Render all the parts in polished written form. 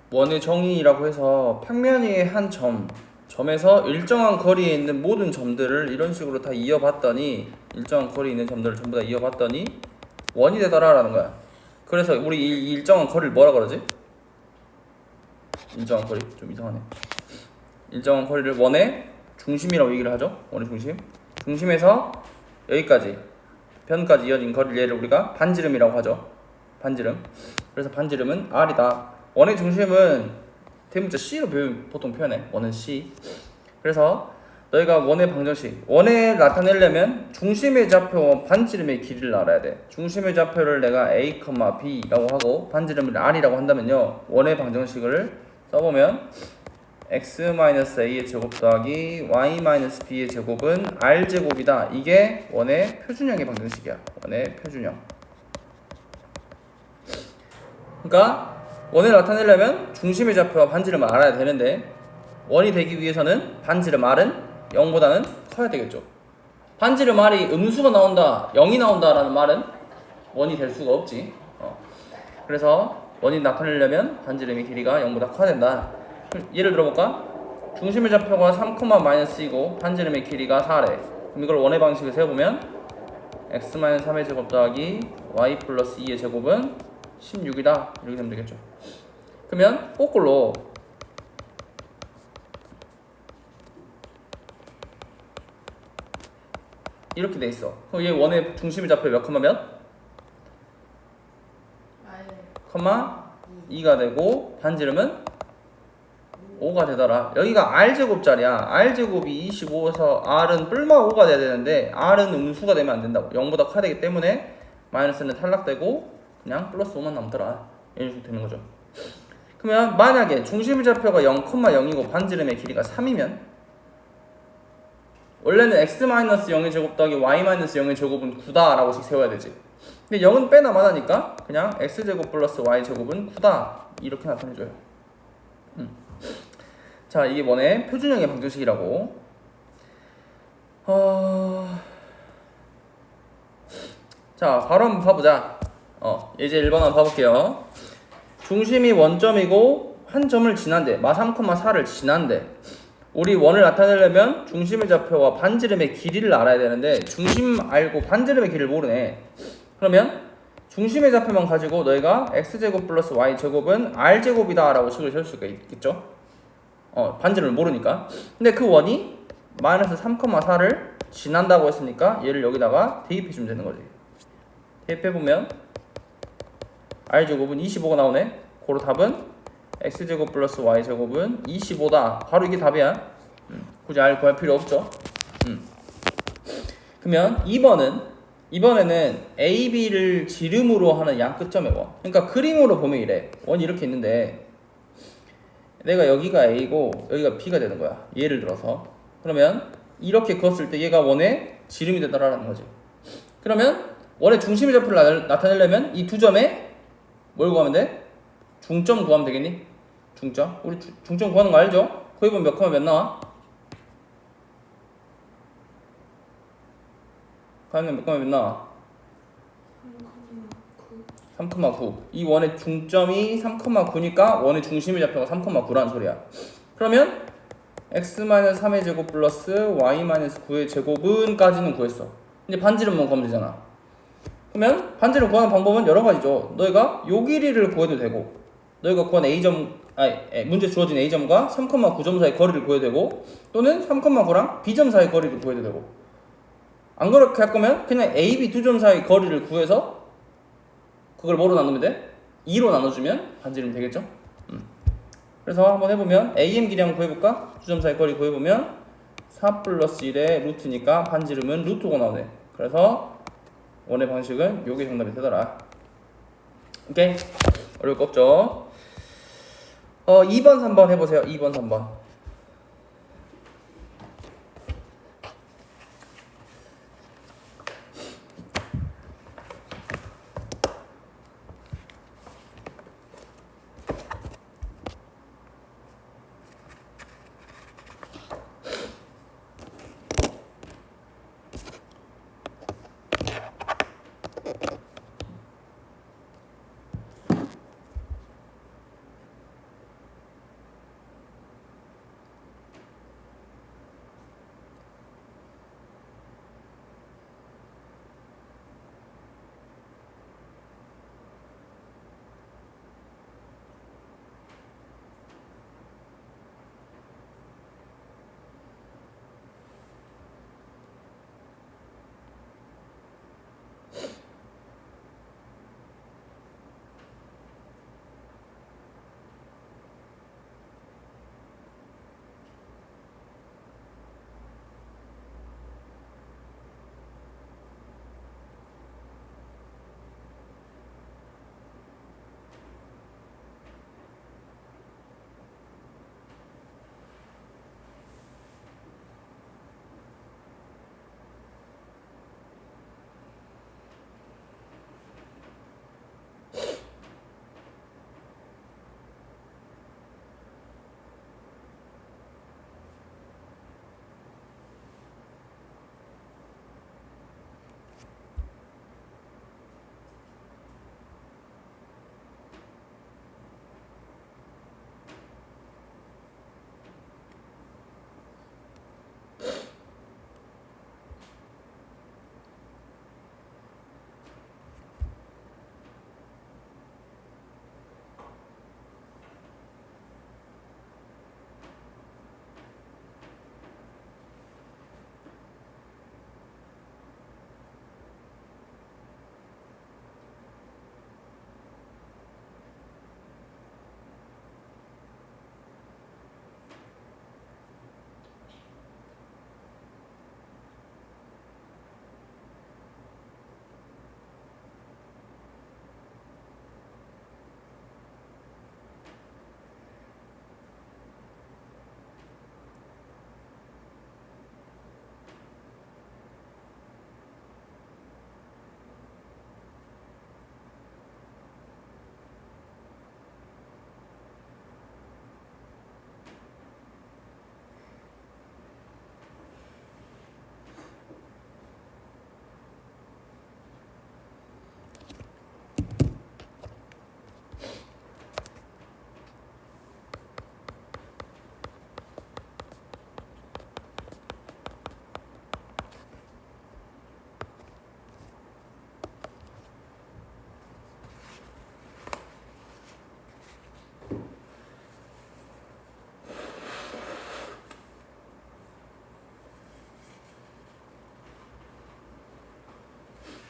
원의 정의라고 해서 평면 위의 한 점에서 일정한 거리에 있는 모든 점들을 이런 식으로 다 이어봤더니 일정한 거리에 있는 점들을 전부 다 이어봤더니 원이 되더라 라는 거야. 그래서 우리 이 일정한 거리를 뭐라 그러지? 일정한 거리 좀 이상하네. 일정한 거리를 원의 중심이라고 얘기를 하죠. 원의 중심. 중심에서 여기까지 변까지 이어진 거리를 얘를 우리가 반지름이라고 하죠. 반지름. 그래서 반지름은 R이다. 원의 중심은 대문자 C로 보통 표현해. 원은 C. 그래서 너희가 원의 방정식, 원을 나타내려면 중심의 좌표와 반지름의 길이를 알아야 돼. 중심의 좌표를 내가 A, B라고 하고 반지름을 R이라고 한다면요, 원의 방정식을 써보면 x-a의 제곱 더하기 y-b의 제곱은 r제곱이다. 이게 원의 표준형의 방정식이야. 원의 표준형. 그러니까 원을 나타내려면 중심의 좌표와 반지름을 알아야 되는데, 원이 되기 위해서는 반지름 r은 0보다는 커야 되겠죠. 반지름 r이 음수가 나온다, 0이 나온다 라는 말은 원이 될 수가 없지. 그래서 원이 나타내려면 반지름의 길이가 0보다 커야 된다. 예를 들어볼까? 중심의 좌표가 3,-2고 반지름의 길이가 4래. 그럼 이걸 원의 방식을 세워보면 x-3의 제곱 더하기 y 플러스 2의 제곱은 16이다. 이렇게 되면 되겠죠. 그러면 거꾸로 이렇게 돼 있어. 그럼 얘 원의 중심의 좌표 몇 컴마 몇? 컴마 2가 되고 반지름은 5가 되더라. 여기가 r제곱짜리야. r제곱이 25에서 r은 뿔마 5가 돼야 되는데 r은 음수가 되면 안 된다고. 0보다 커야 되기 때문에 마이너스는 탈락되고 그냥 플러스 5만 남더라. 이런 식으로 되는 거죠. 그러면 만약에 중심의 좌표가 0,0이고 반지름의 길이가 3이면 원래는 x-0의 제곱 더하기 y-0의 제곱은 9다 라고씩 세워야 되지. 근데 0은 빼나 마나니까 그냥 x제곱 플러스 y제곱은 9다 이렇게 나타내줘요. 자, 이게 원의 표준형의 방정식이라고. 자, 바로 한번 봐보자. 이제 1번 한번 봐볼게요. 중심이 원점이고 한 점을 지난데 마 3,4를 지난데 우리 원을 나타내려면 중심의 좌표와 반지름의 길이를 알아야 되는데 중심 알고 반지름의 길이를 모르네. 그러면 중심의 좌표만 가지고 너희가 x제곱 플러스 y제곱은 r제곱이다 라고 식을 세울 수가 있겠죠. 반지름을 모르니까. 근데 그 원이 마이너스 3,4를 지난다고 했으니까 얘를 여기다가 대입해주면 되는 거지. 대입해보면 r제곱은 25가 나오네. 고로 답은 x제곱 플러스 y제곱은 25다. 바로 이게 답이야. 굳이 r 구할 필요 없죠. 그러면 2번에는 a, b를 지름으로 하는 양 끝점의 원. 그러니까 그림으로 보면 이래. 원이 이렇게 있는데 내가 여기가 a고 여기가 b가 되는 거야. 예를 들어서. 그러면 이렇게 그었을 때 얘가 원의 지름이 되더라라는 거지. 그러면 원의 중심의 좌표를 나타내려면 이 두 점에 뭘 구하면 돼? 중점 구하면 되겠니? 중점. 우리 중점 구하는 거 알죠? 구해보면 몇 컴마 몇 나와? 구하면 몇 컴마 몇 나와? 3,9. 이 원의 중점이 3,9니까 원의 중심의 좌표가 3,9라는 소리야. 그러면 x-3의 제곱 플러스 y-9의 제곱은 까지는 구했어. 이제 반지름만 구하면 되잖아. 그러면 반지름 구하는 방법은 여러 가지죠. 너희가 요 길이를 구해도 되고, 너희가 구한 문제 주어진 A점과 3,9점 사이 거리를 구해도 되고, 또는 3,9랑 B점 사이 거리를 구해도 되고. 안 그렇게 할 거면 그냥 A, B 두 점 사이 거리를 구해서 그걸 뭐로 나누면 돼? 2로 나눠주면 반지름 되겠죠? 그래서 한번 해보면 AM 길이 한번 구해볼까? 두 점 사이 거리 구해보면 4 플러스 1의 루트니까 반지름은 루트 5가 나오네. 그래서 원의 방식은 요게 정답이 되더라. 오케이? 어려울 거 없죠? 2번, 3번 해보세요. 2번, 3번.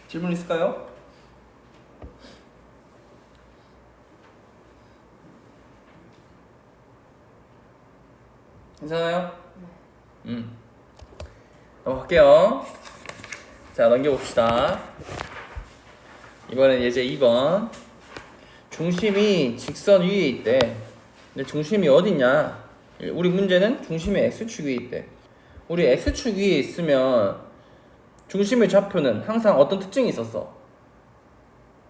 질문 있을까요? 괜찮아요? 넘어갈게요. 자, 넘겨봅시다. 이번엔 예제 2번. 중심이 직선 위에 있대. 근데 중심이 어딨냐? 우리 문제는 중심이 X축 위에 있대. 우리 X축 위에 있으면 중심의 좌표는 항상 어떤 특징이 있었어?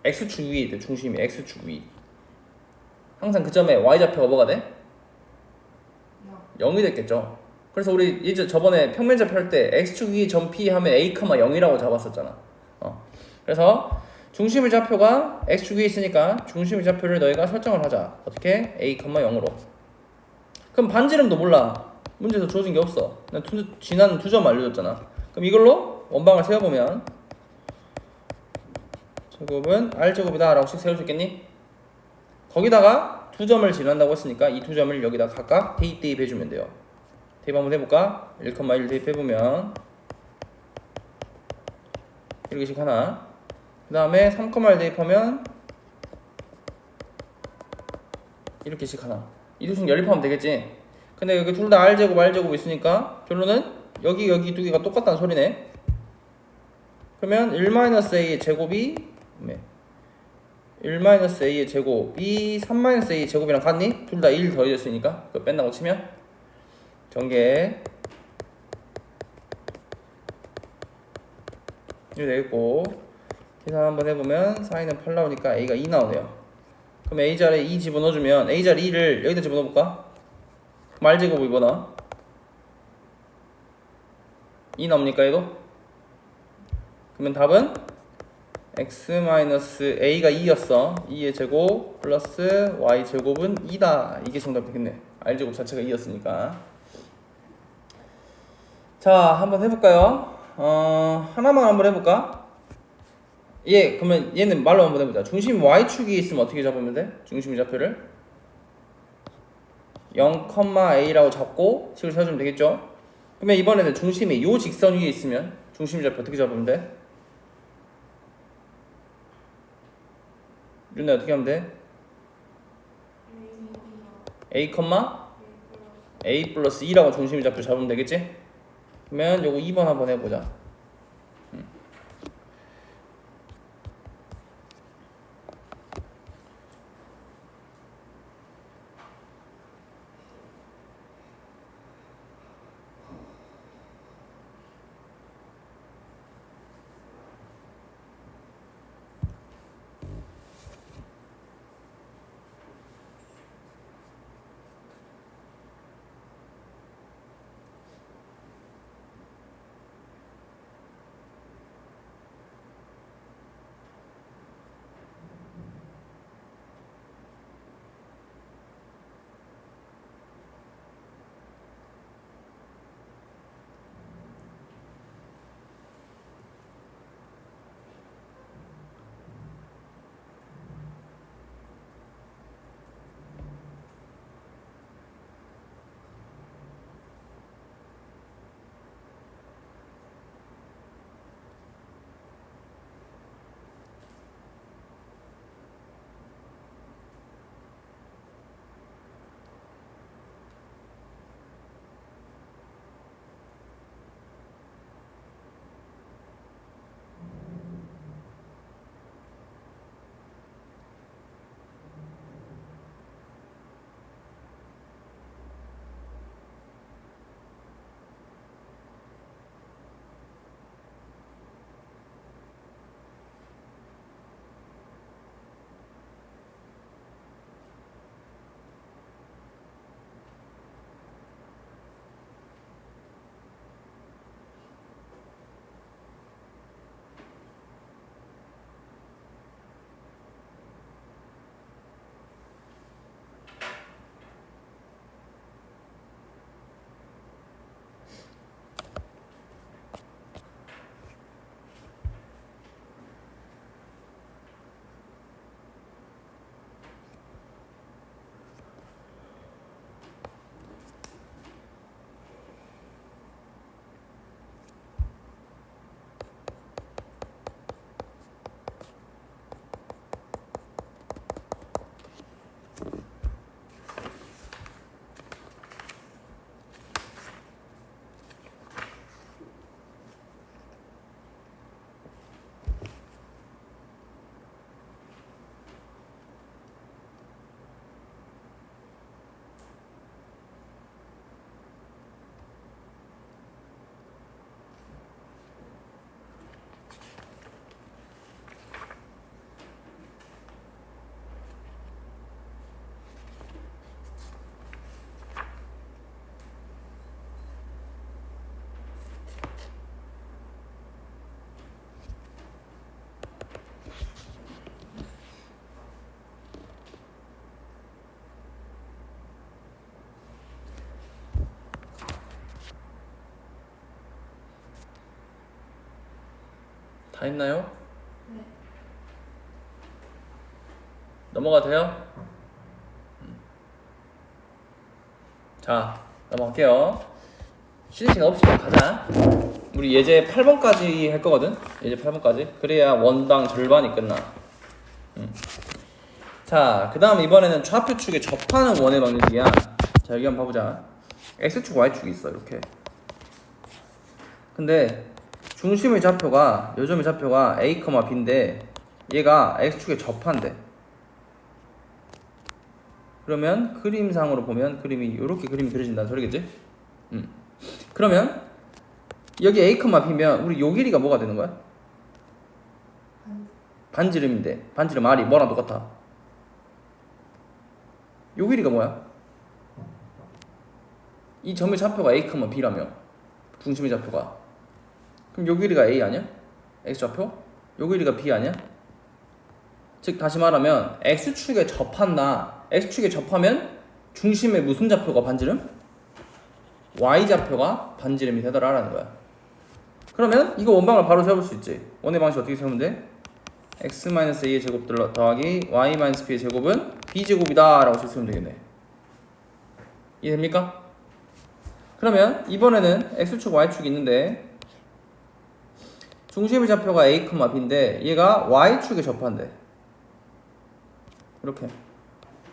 X축 위에 있대. 중심이 X축 위. 항상 그 점에 Y좌표가 뭐가 돼? 0이 됐겠죠. 그래서 우리 이제 저번에 평면좌표 할 때 X축 위 점 P 하면 A, 0이라고 잡았었잖아. 그래서 중심의 좌표가 X축 위에 있으니까 중심의 좌표를 너희가 설정을 하자. 어떻게? A, 0으로. 그럼 반지름도 몰라. 문제에서 주어진 게 없어. 지난 두 점 알려줬잖아. 그럼 이걸로 원방을 세워보면 제곱은 R제곱이다 라고 씩 세울 수 있겠니? 거기다가 두 점을 지난다고 했으니까 이 두 점을 여기다 각각 대입해주면 돼요. 대입 한번 해볼까? 1,1 대입해보면 이렇게씩 하나. 그 다음에 3,1 대입하면 이렇게씩 하나. 이 두씩 연립하면 되겠지? 근데 여기 둘 다 R제곱, R제곱 있으니까 결론은 여기 두 개가 똑같다는 소리네. 그러면 1-A의 제곱이 1-A의 제곱이 3-A의 제곱이랑 같니? 둘 다 1 더해졌으니까 그거 뺀다고 치면 전개 이렇게 되겠고, 계산 한번 해보면 4는 8 나오니까 A가 2 나오네요. 그럼 A자리에 2 집어넣어주면 A자리 2를 여기다 집어넣어볼까? 그럼 R제곱이 뭐 나와? 2 나옵니까 얘도? 그러면 답은 x-a가 2였어. 2의 제곱 플러스 y제곱은 2다. 이게 정답 되겠네. r제곱 자체가 2였으니까. 자, 한번 해볼까요? 하나만 한번 해볼까? 그러면 얘는 말로 한번 해보자. 중심 y축이 있으면 어떻게 잡으면 돼? 중심의 좌표를 0,a라고 잡고 식을 세워주면 되겠죠? 그러면 이번에는 중심이 요 직선 위에 있으면 중심의 좌표 어떻게 잡으면 돼? 윤나 어떻게 하면 돼? a, a 플러스 2라고 중심의 좌표 잡으면 되겠지? 그러면 요거 2번 한번 해보자. 다 했나요? 네. 넘어가도 돼요? 자, 넘어갈게요. 쉬는 시간 없이 가자. 우리 예제 8번까지 할 거거든? 예제 8번까지. 그래야 원당 절반이 끝나. 자, 그 다음 이번에는 좌표축에 접하는 원의 방식이야. 자, 여기 한번 봐보자. X축, Y축이 있어, 이렇게. 근데 중심의 좌표가, 요점의 좌표가 A, B인데 얘가 X축에 접한대. 그러면 그림상으로 보면 그림이 이렇게 그림이 그려진다는 소리겠지? 그러면 여기 A, B면 우리 요 길이가 뭐가 되는 거야? 반지름인데 반지름 R이 뭐랑 똑같아? 요 길이가 뭐야? 이 점의 좌표가 A, B라며 중심의 좌표가 그럼 요 길이가 A 아니야? X좌표? 요 길이가 B 아니야? 즉 다시 말하면 X축에 접한다. X축에 접하면 중심의 무슨 좌표가 반지름? Y좌표가 반지름이 되더라라는 거야. 그러면 이거 원방을 바로 세워볼 수 있지. 원의 방식 어떻게 세우면 돼? x-a의 제곱 더하기 y-b의 제곱은 b제곱이다 라고 쓰면 되겠네. 이해됩니까? 그러면 이번에는 x축 y축이 있는데 중심의 좌표가 a, b인데 얘가 y축에 접한대. 이렇게.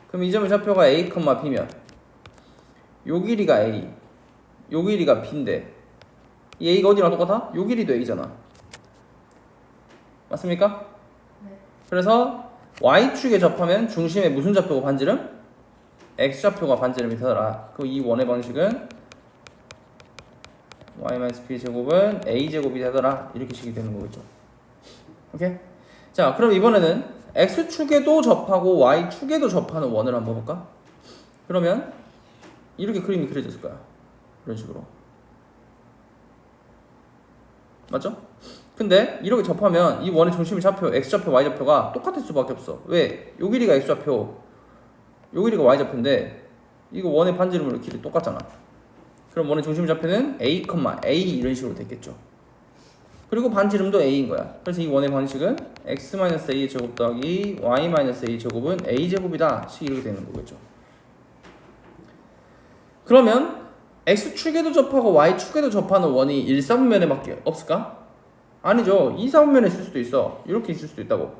그럼 이 점의 좌표가 a, b면 요 길이가 a, 요 길이가 b인데 이 a가 어디랑 똑같아? 요 길이도 a잖아. 맞습니까? 네. 그래서 y축에 접하면 중심의 무슨 좌표가 반지름? x좌표가 반지름이 되더라. 그럼 이 원의 방식은 y-b 제곱은 a제곱이 되더라. 이렇게 식이 되는 거겠죠. 오케이? 자, 그럼 이번에는 x축에도 접하고 y축에도 접하는 원을 한번 볼까? 그러면 이렇게 그림이 그려졌을 거야. 이런 식으로. 맞죠? 근데 이렇게 접하면 이 원의 중심의 좌표, x좌표, y좌표가 똑같을 수밖에 없어. 왜? 요 길이가 x좌표, 요 길이가 y좌표인데 이거 원의 반지름으로 길이 똑같잖아. 그럼 원의 중심의 좌표는 a, a 이런 식으로 됐겠죠. 그리고 반지름도 a인 거야. 그래서 이 원의 방식은 x-a의 제곱 더하기 y-a의 제곱은 a제곱이다. 식 이렇게 되는 거겠죠. 그러면 x축에도 접하고 y축에도 접하는 원이 1, 4분면에 밖에 없을까? 아니죠. 2, 4분면에 있을 수도 있어. 이렇게 있을 수도 있다고.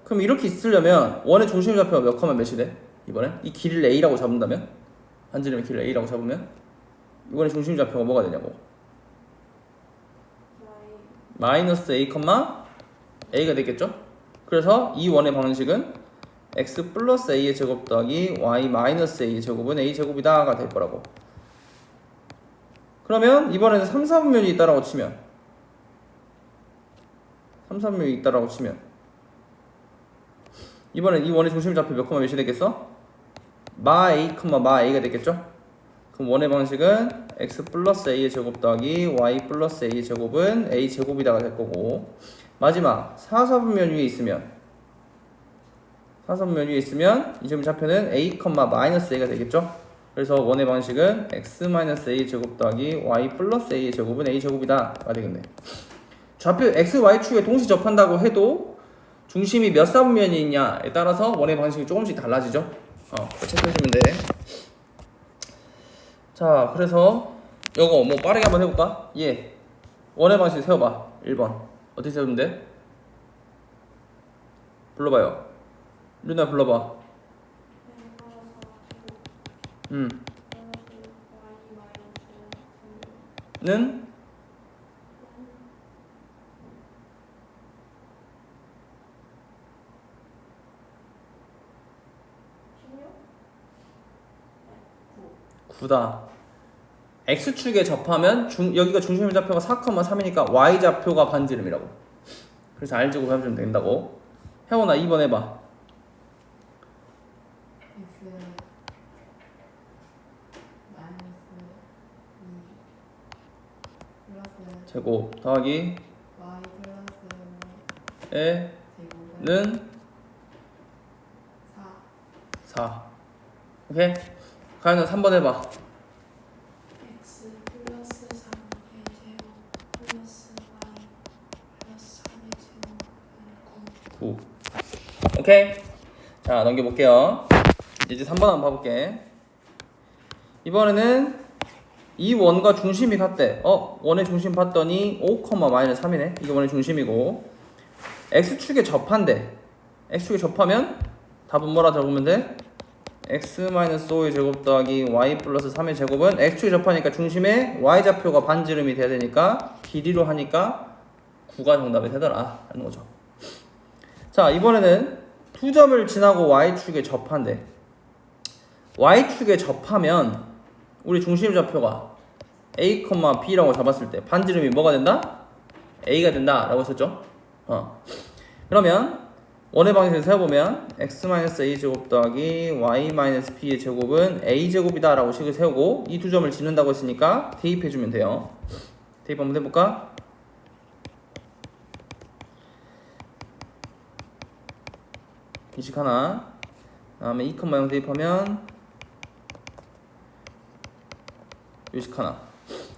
그럼 이렇게 있으려면 원의 중심 좌표가 몇 컴마 몇이 돼? 이번에 이 길이를 a라고 잡는다면 반지름의 길이를 a라고 잡으면 이번에 중심 좌표가 뭐가 되냐고. 마이너스 a, a가 되겠죠? 그래서 이 원의 방식은 x 플러스 a의 제곱 더하기 y 마이너스 a의 제곱은 a 제곱이다가 될 거라고. 그러면 이번에는 3, 4분면이 있다라고 치면 3, 4분면이 있다라고 치면 이번엔 이 원의 중심 좌표 몇 컴마 몇이 되겠어? 마 a, 마 a가 되겠죠? 그럼 원의 방식은 x 플러스 a의 제곱 더하기 y 플러스 a의 제곱은 a 제곱이다가 될 거고 마지막 4, 4분면 위에 있으면 4분면 위에 있으면 이 점의 좌표는 a, 마이너스 a가 되겠죠? 그래서 원의 방식은 x 마이너스 a 제곱 더하기 y 플러스 a의 제곱은 a 제곱이다가 되겠네. 좌표 x, y축에 동시 접한다고 해도 중심이 몇 사분면이 있냐에 따라서 원의 방식이 조금씩 달라지죠? 체크해주면 돼. 자, 그래서 요거 뭐 빠르게 한번 해볼까? 예. 원의 방식 세워봐. 1번. 어떻게 세우면 돼? 불러봐요. 루나 불러봐. 는? 구다. x축에 접하면 여기가 중심의 좌표가 4,3이니까 y좌표가 반지름이라고. 그래서 R제곱 해주면 된다고. 혜원아 2번 해봐. x 마이너스 2 플러스 제곱 더하기 y 플러스 에 제곱은 는 4. 4. 오케이? 가연아 3번 해봐. x 플러스 3의 제곱 플러스 y 오케이? 자, 넘겨볼게요. 이제 3번 한번 봐볼게. 이번에는 이 원과 중심이 같대. 원의 중심 봤더니 5,-3이네. 이게 원의 중심이고 x축에 접한대. x축에 접하면 답은 뭐라 적으면 돼? x-5의 제곱 더하기 y 플러스 3의 제곱은 x축에 접하니까 중심에 y좌표가 반지름이 돼야 되니까 길이로 하니까 9가 정답이 되더라 라는 거죠. 자, 이번에는 두 점을 지나고 y축에 접한대. y축에 접하면 우리 중심 좌표가 a, b라고 잡았을 때 반지름이 뭐가 된다? a가 된다 라고 했었죠. 그러면 원의 방식을 세워보면 x-a 제곱 더하기 y-b의 제곱은 a 제곱이다 라고 식을 세우고 이 두 점을 짓는다고 했으니까 대입해주면 돼요. 대입 한번 해볼까? 이 식 하나, 그 다음에 2,0 대입하면 이 식 하나.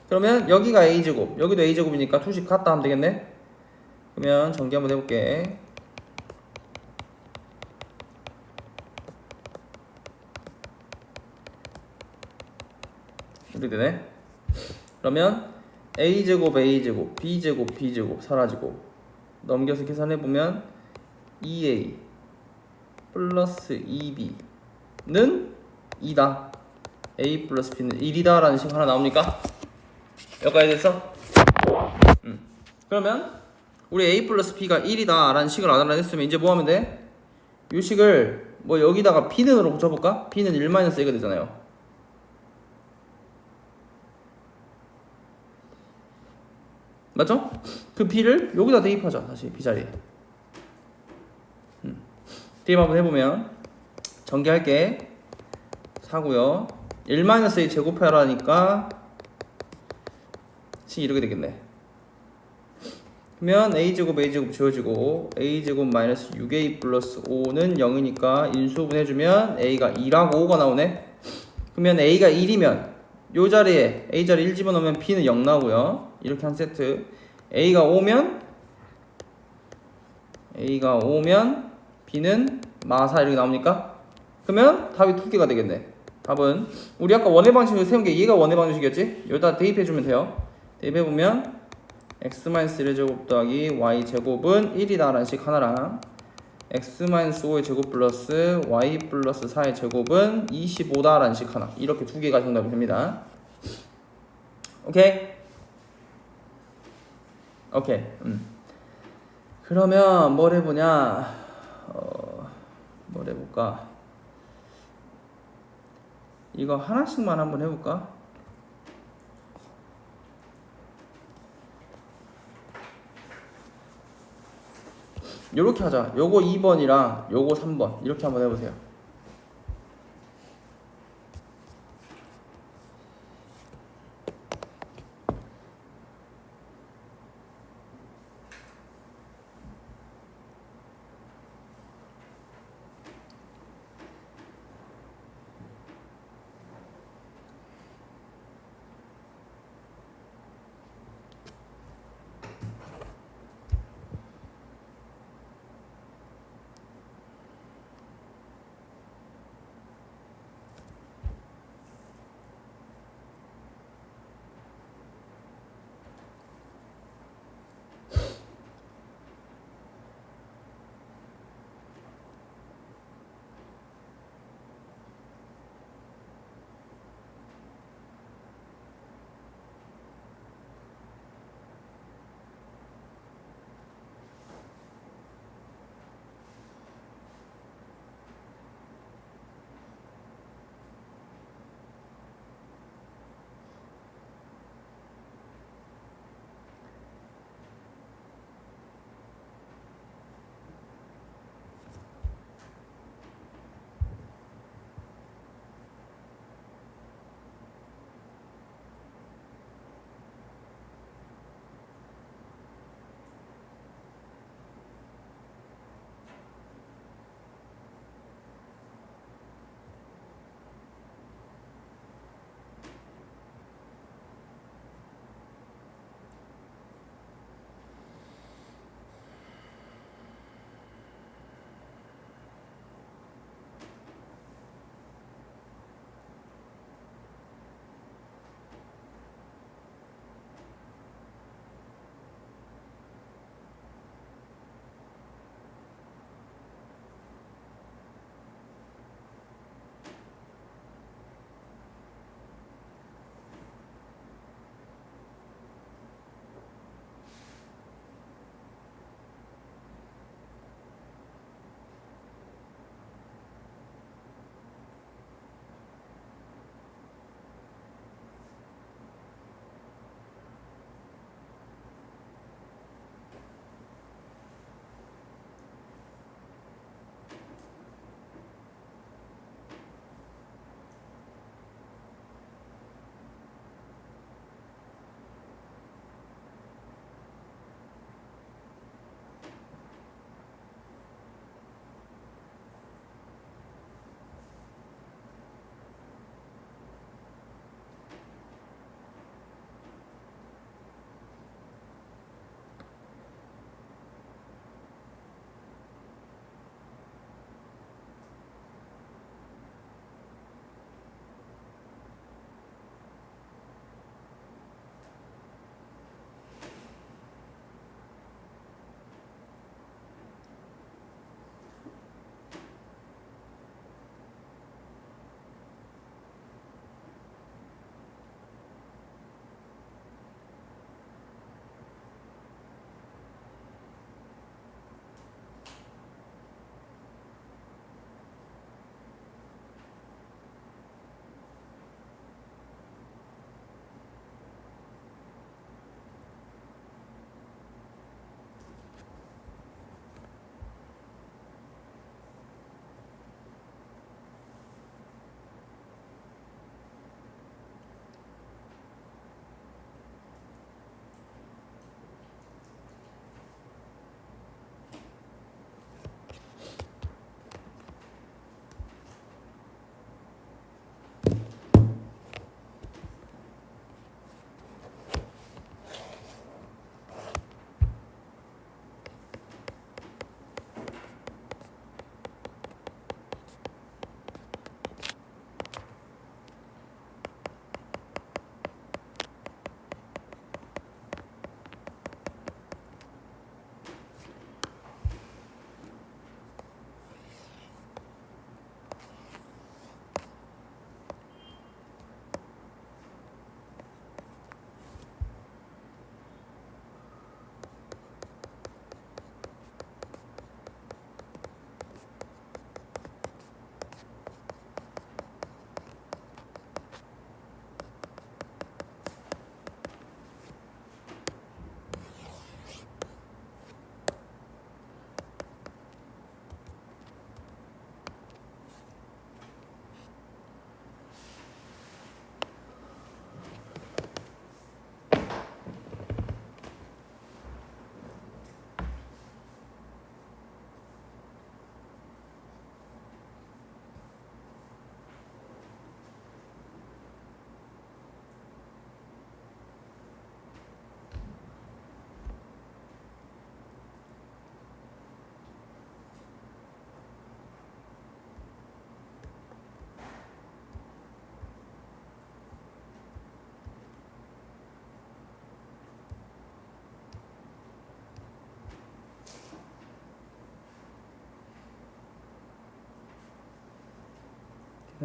그러면 여기가 a제곱, 여기도 a제곱이니까 두식 같다 하면 되겠네. 그러면 전개 한번 해볼게. 이렇게 되네. 그러면 a제곱 a제곱 b제곱 b제곱 사라지고 넘겨서 계산해보면 2a 플러스 2b는 2다. a 플러스 b는 1이다 라는 식 하나 나옵니까? 여기까지 됐어? 그러면 우리 a 플러스 b가 1이다 라는 식을 알아냈으면 이제 뭐 하면 돼? 이 식을 뭐 여기다가 b는으로 붙여볼까? b는 1-a가 되잖아요. 맞죠? 그 b를 여기다 대입하자. 다시 b 자리에 대입 한번 해보면 전개할게. 4고요 1-a 제곱하라니까 식이 이렇게 되겠네. 그러면 a제곱 a제곱 지워지고 a제곱 마이너스 6a 플러스 5는 0이니까 인수분 해주면 a가 2라고 5가 나오네. 그러면 a가 1이면 요 자리에 a 자리 1 집어넣으면 b는 0 나오고요. 이렇게 한 세트. a가 5면 b는 마사 이렇게 나옵니까? 그러면 답이 두 개가 되겠네. 답은 우리 아까 원의 방식을 세운 게 얘가 원의 방식이었지? 여기다 대입해주면 돼요. 대입해보면 x-1의 제곱 더하기 y 제곱은 1이다 라는 식 하나랑 x-5의 제곱 플러스 y 플러스 4의 제곱은 25다 라는 식 하나, 이렇게 두 개가 정답이 됩니다. 오케이? 오케이. 그러면 뭘 해보냐? 뭘 해볼까? 이거 하나씩만 한번 해볼까? 요렇게 하자. 요거 2번이랑 요거 3번 이렇게 한번 해보세요.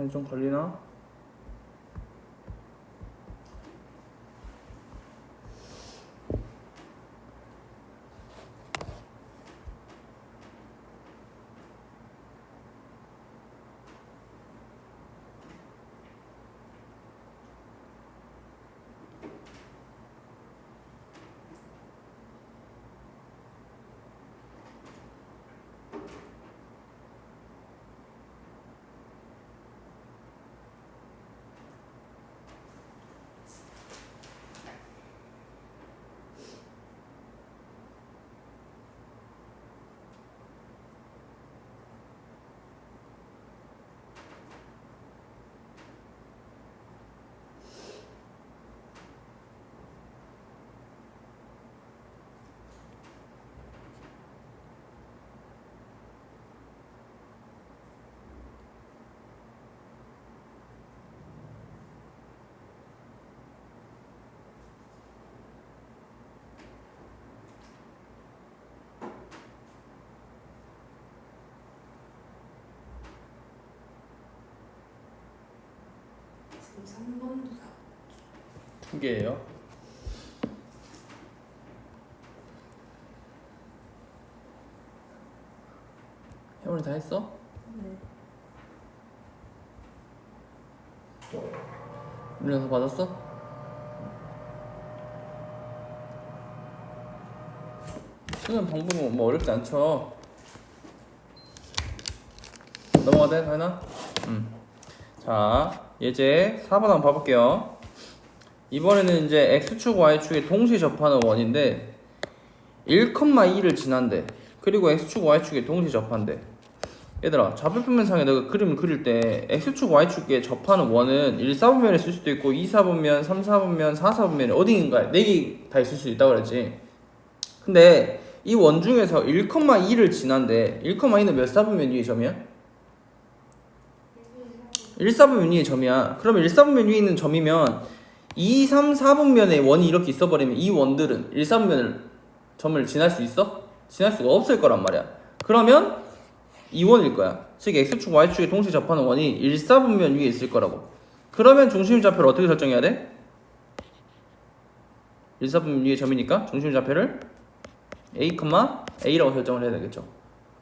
좀 걸리나? 지금 3번도 다. 두 개예요. 혜원이 다 했어? 네. 훈련서 받았어? 쓰는 방법은 뭐 어렵지 않죠. 넘어가도 돼, 다현아? 자, 예제 4번 한번 봐볼게요. 이번에는 이제 x축, y축에 동시에 접하는 원인데 1,2를 지난대. 그리고 x축, y축에 동시에 접한대. 얘들아, 좌표표면상에 내가 그림을 그릴 때 x축, y축에 접하는 원은 1, 4분면에 쓸 수도 있고 2, 4분면, 3, 4분면, 4, 4분면에 어딘가에 4개 다 있을 수 있다고 그랬지. 근데 이 원 중에서 1,2를 지난대. 1,2는 몇 4분면 위의 점이야? 1, 4분면 위의 점이야. 그러면 1, 4분면 위에 있는 점이면 2, 3, 4분면에 원이 이렇게 있어버리면 이 원들은 1, 4분면을 점을 지날 수 있어? 지날 수가 없을 거란 말이야. 그러면 2원일 거야. 즉 x축, y축에 동시에 접하는 원이 1, 4분면 위에 있을 거라고. 그러면 중심좌표를 어떻게 설정해야 돼? 1, 4분면 위에 점이니까 중심좌표를 a, a라고 설정을 해야 되겠죠.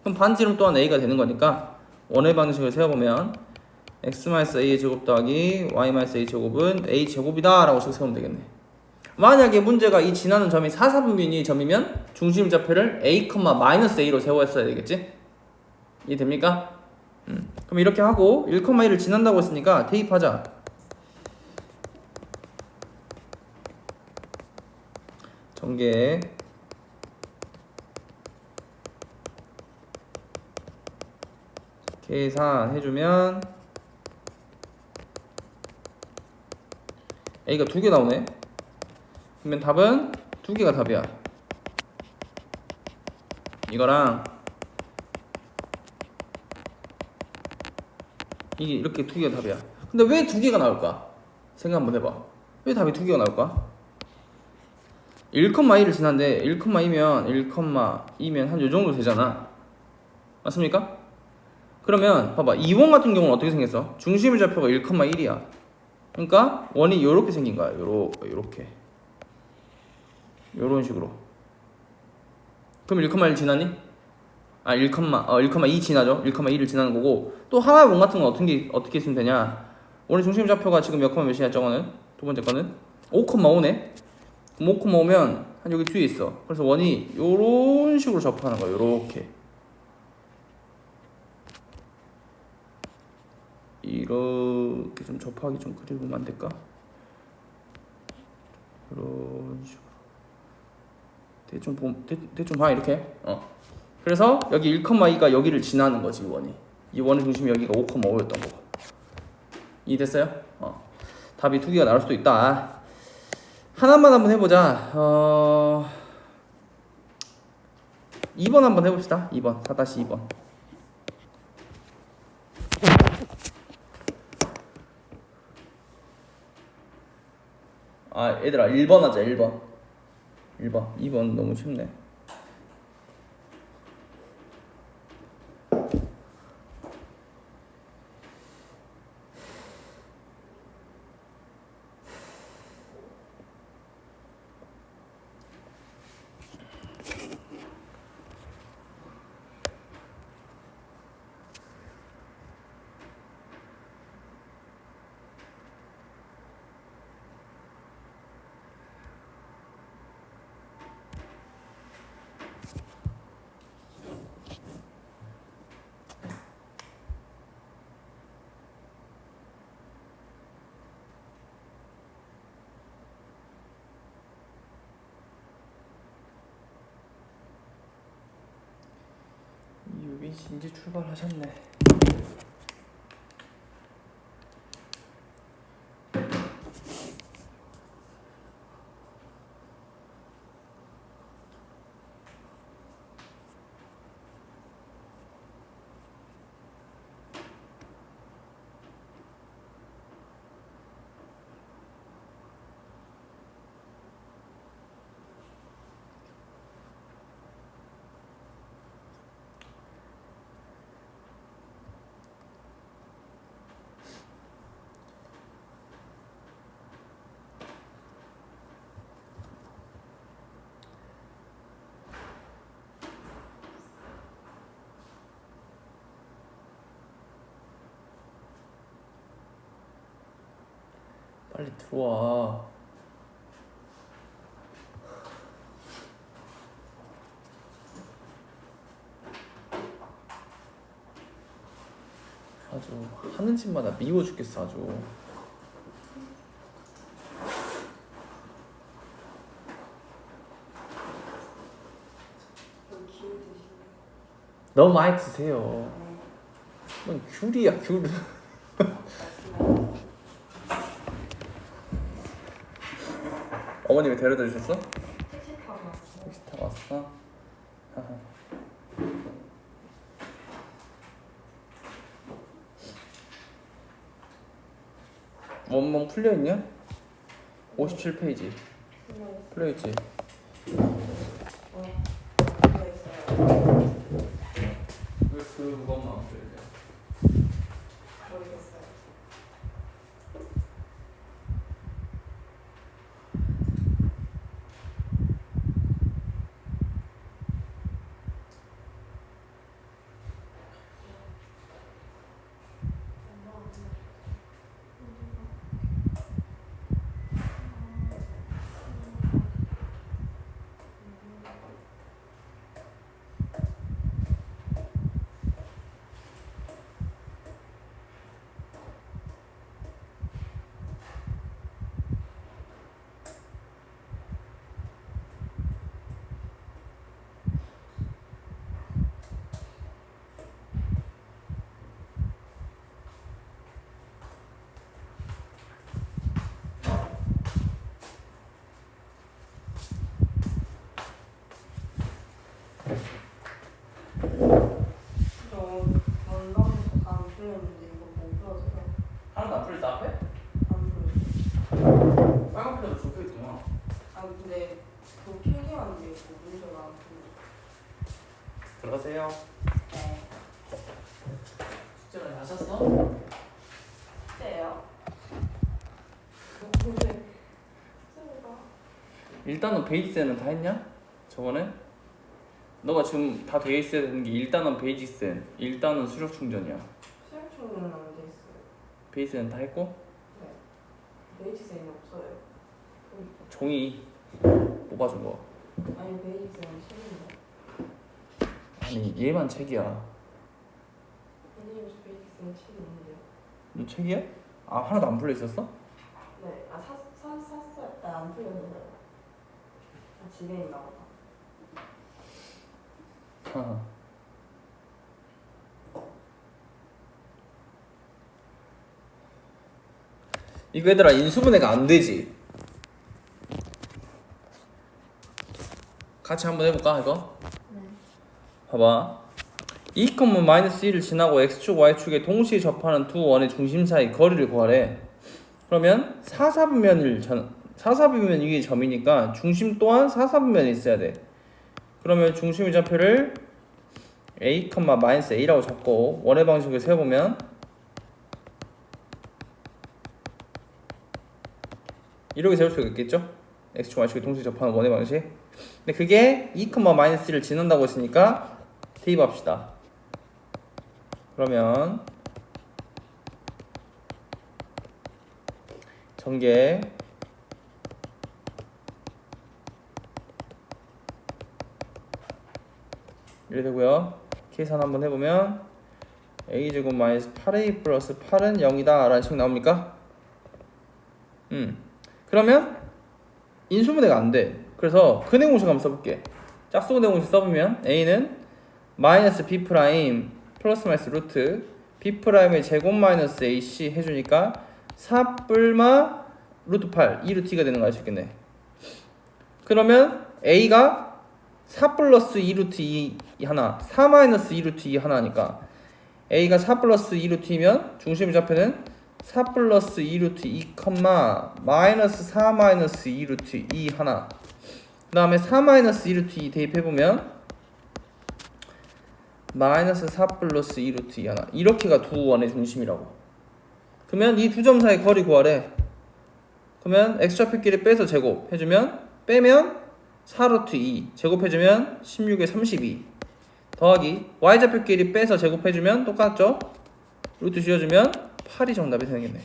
그럼 반지름 또한 a가 되는 거니까 원의 방식을 세워보면 x-a의 제곱 더하기 y-a 제곱은 a 제곱이다 라고 세우면 되겠네. 만약에 문제가 이 지나는 점이 4, 4분면이 점이면 중심좌표를 a, -a로 세웠어야 되겠지? 이해됩니까? 그럼 이렇게 하고 1,1을 지난다고 했으니까 대입하자. 전개 계산해주면 a가 2개 나오네. 그러면 답은 2개가 답이야. 이거랑 이게 이렇게 2개가 답이야. 근데 왜 2개가 나올까? 생각 한번 해봐. 왜 답이 2개가 나올까? 1,2를 지난데 1,2면 1,2면 한 요정도 되잖아. 맞습니까? 그러면 봐봐, 이원 같은 경우는 어떻게 생겼어? 중심의 좌표가 1,1이야. 그러니까 원이 요렇게 생긴 거야. 요렇게 요런 식으로. 그럼 1,1 지나니? 1,2 지나죠. 1,2를 지나는 거고. 또 하나의 원 같은 건 어떻게 있으면 되냐? 원의 중심 좌표가 지금 몇 컴마 몇이냐? 저거는 두 번째 거는 5,5네. 5,5면 한 여기 뒤에 있어. 그래서 원이 요런 식으로 접하는 거야. 요렇게. 이렇게 좀 접하기 좀 그리면 안 될까? 이런 식으로 대충 봐 이렇게. 그래서 여기 1,2가 여기를 지나는 거지 이 원의 중심이 여기가 5,5였던 거고. 이해됐어요? 답이 2개가 나올 수도 있다. 하나만 한번 해보자. 2번 한번 해봅시다. 2번 4-2번. 얘들아 1번 하자. 1번 2번 너무 쉽네. 이제 출발하셨네. 빨리 들어와. 아주 하는 짓마다 미워 죽겠어 아주. 여기 기울 드시네. 너무 많이 드세요. 넌 귤이야 귤. 어머님이 데려다 주셨어? 택시 타고 왔어. 택시 타고 왔어? 하하. 원문 풀려있냐? 57페이지 풀려있지? 네. 있어요. 왜 그것만 안 풀려? 모르겠어요. 저 원방에서 다 안 풀렸는데 이거 못 풀어서요. 하나도 안 풀렸어 앞에? 안 풀렸어요. 빨간 펜으로 적혀있구나. 아 근데 그 필기만 돼 있고 문제가 안 풀려. 들어가세요. 네. 숙제는 하셨어? 숙제요. 숙제가 일단은 베이스에는 다 했냐? 저번에? 너가 지금 다 돼 있어야 되는 게 일단은 베이지센, 일단은 수력 충전이야. 수영 충분은 안 돼 있어요. 베이스는 다 했고 네. 베이지생이 없어요. 종이 뽑아준 거. 아니 베이지생은 책인데. 아니 얘만 책이야. 선생님이 베이지생 책이 있는데요. 너 책이야? 아 하나도 안 풀려 있었어? 네. 아 샀어요. 안 풀렸는데. 아, 집에 있나 보다. 하하. 이거 얘들아 인수분해가 안 되지. 같이 한번 해볼까 이거? 네. 봐봐. 2,-1을 지나고 x축, y축에 동시에 접하는 두 원의 중심 사이 거리를 구하래. 그러면 사사분면 위의 점이니까 중심 또한 사사분면에 있어야 돼. 그러면 중심의 좌표를 a,-a라고 잡고 원의 방식을 세워보면 이렇게 세울 수가 있겠죠? x축, y축에 동시에 접하는 원의 방식. 근데 그게 2,-1을 지난다고 했으니까 대입합시다. 그러면 전개 이래 되고요. 계산 한번 해보면 a제곱 마이너스 8a 플러스 8은 0이다 라는 식 나옵니까? 그러면 인수분해가 안 돼. 그래서 근해 공식 한번 써볼게. 짝수근해 공식 써보면 a는 마이너스 b 프라임 플러스 마이너스 루트 b 프라임의 제곱 마이너스 ac 해주니까 4 뿔마 루트 8 2 루트 2가 되는 거 알 수 있겠네. 그러면 a가 4 플러스 2 루트 2 하나 4 마이너스 2 루트 2 하나니까 a가 4 플러스 2 루트 2면 중심의 좌표는 4 플러스 2 루트 2 마이너스 4 마이너스 2 루트 2 하나 그 다음에 4 마이너스 2 루트 2 대입해보면 마이너스 4 플러스 2 루트 2 하나 이렇게가 두 원의 중심이라고. 그러면 이 두 점 사이 거리 구하래. 그러면 x좌표끼리 빼서 제곱 해주면 빼면 4 루트 2 제곱해주면 16에 32 더하기 y좌표끼리 빼서 제곱해주면 똑같죠? 루트 씌워주면 8이 정답이 되겠네.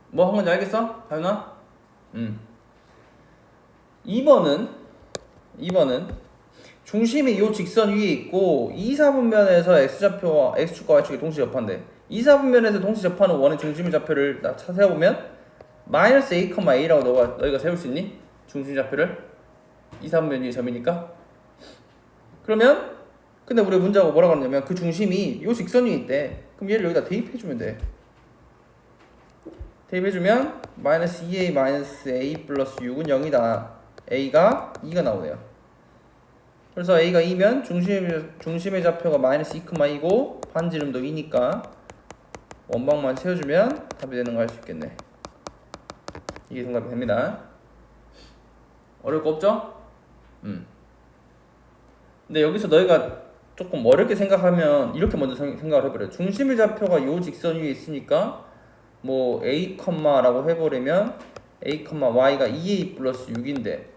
뭐 한 건지 알겠어? 다윤아? 2번은 중심이 요 직선 위에 있고 2, 4분면에서 x좌표와 x축과 y축이 동시 접한대. 2, 4분면에서 동시 접하는 원의 중심의 좌표를 세워보면 마이너스 a, a라고 너희가 세울 수 있니? 중심 좌표를 2, 4분면이 점이니까. 그러면 근데 우리 문제가 뭐라고 하냐면 그 중심이 요 직선 위에 있대. 그럼 얘를 여기다 대입해주면 돼. 대입해주면 마이너스 2a 마이너스 a 플러스 6은 0이다. a가 2가 나오네요. 그래서 a가 2면 중심의 좌표가 마이너스 2,2고 반지름도 2니까 원방만 채워주면 답이 되는 거 알 수 있겠네. 이게 정답이 됩니다. 어려울 거 없죠? 근데 여기서 너희가 조금 어렵게 생각하면 이렇게 먼저 생각을 해버려. 중심의 좌표가 요 직선 위에 있으니까 뭐 a, 라고 해버리면 a, y가 2a 플러스 6인데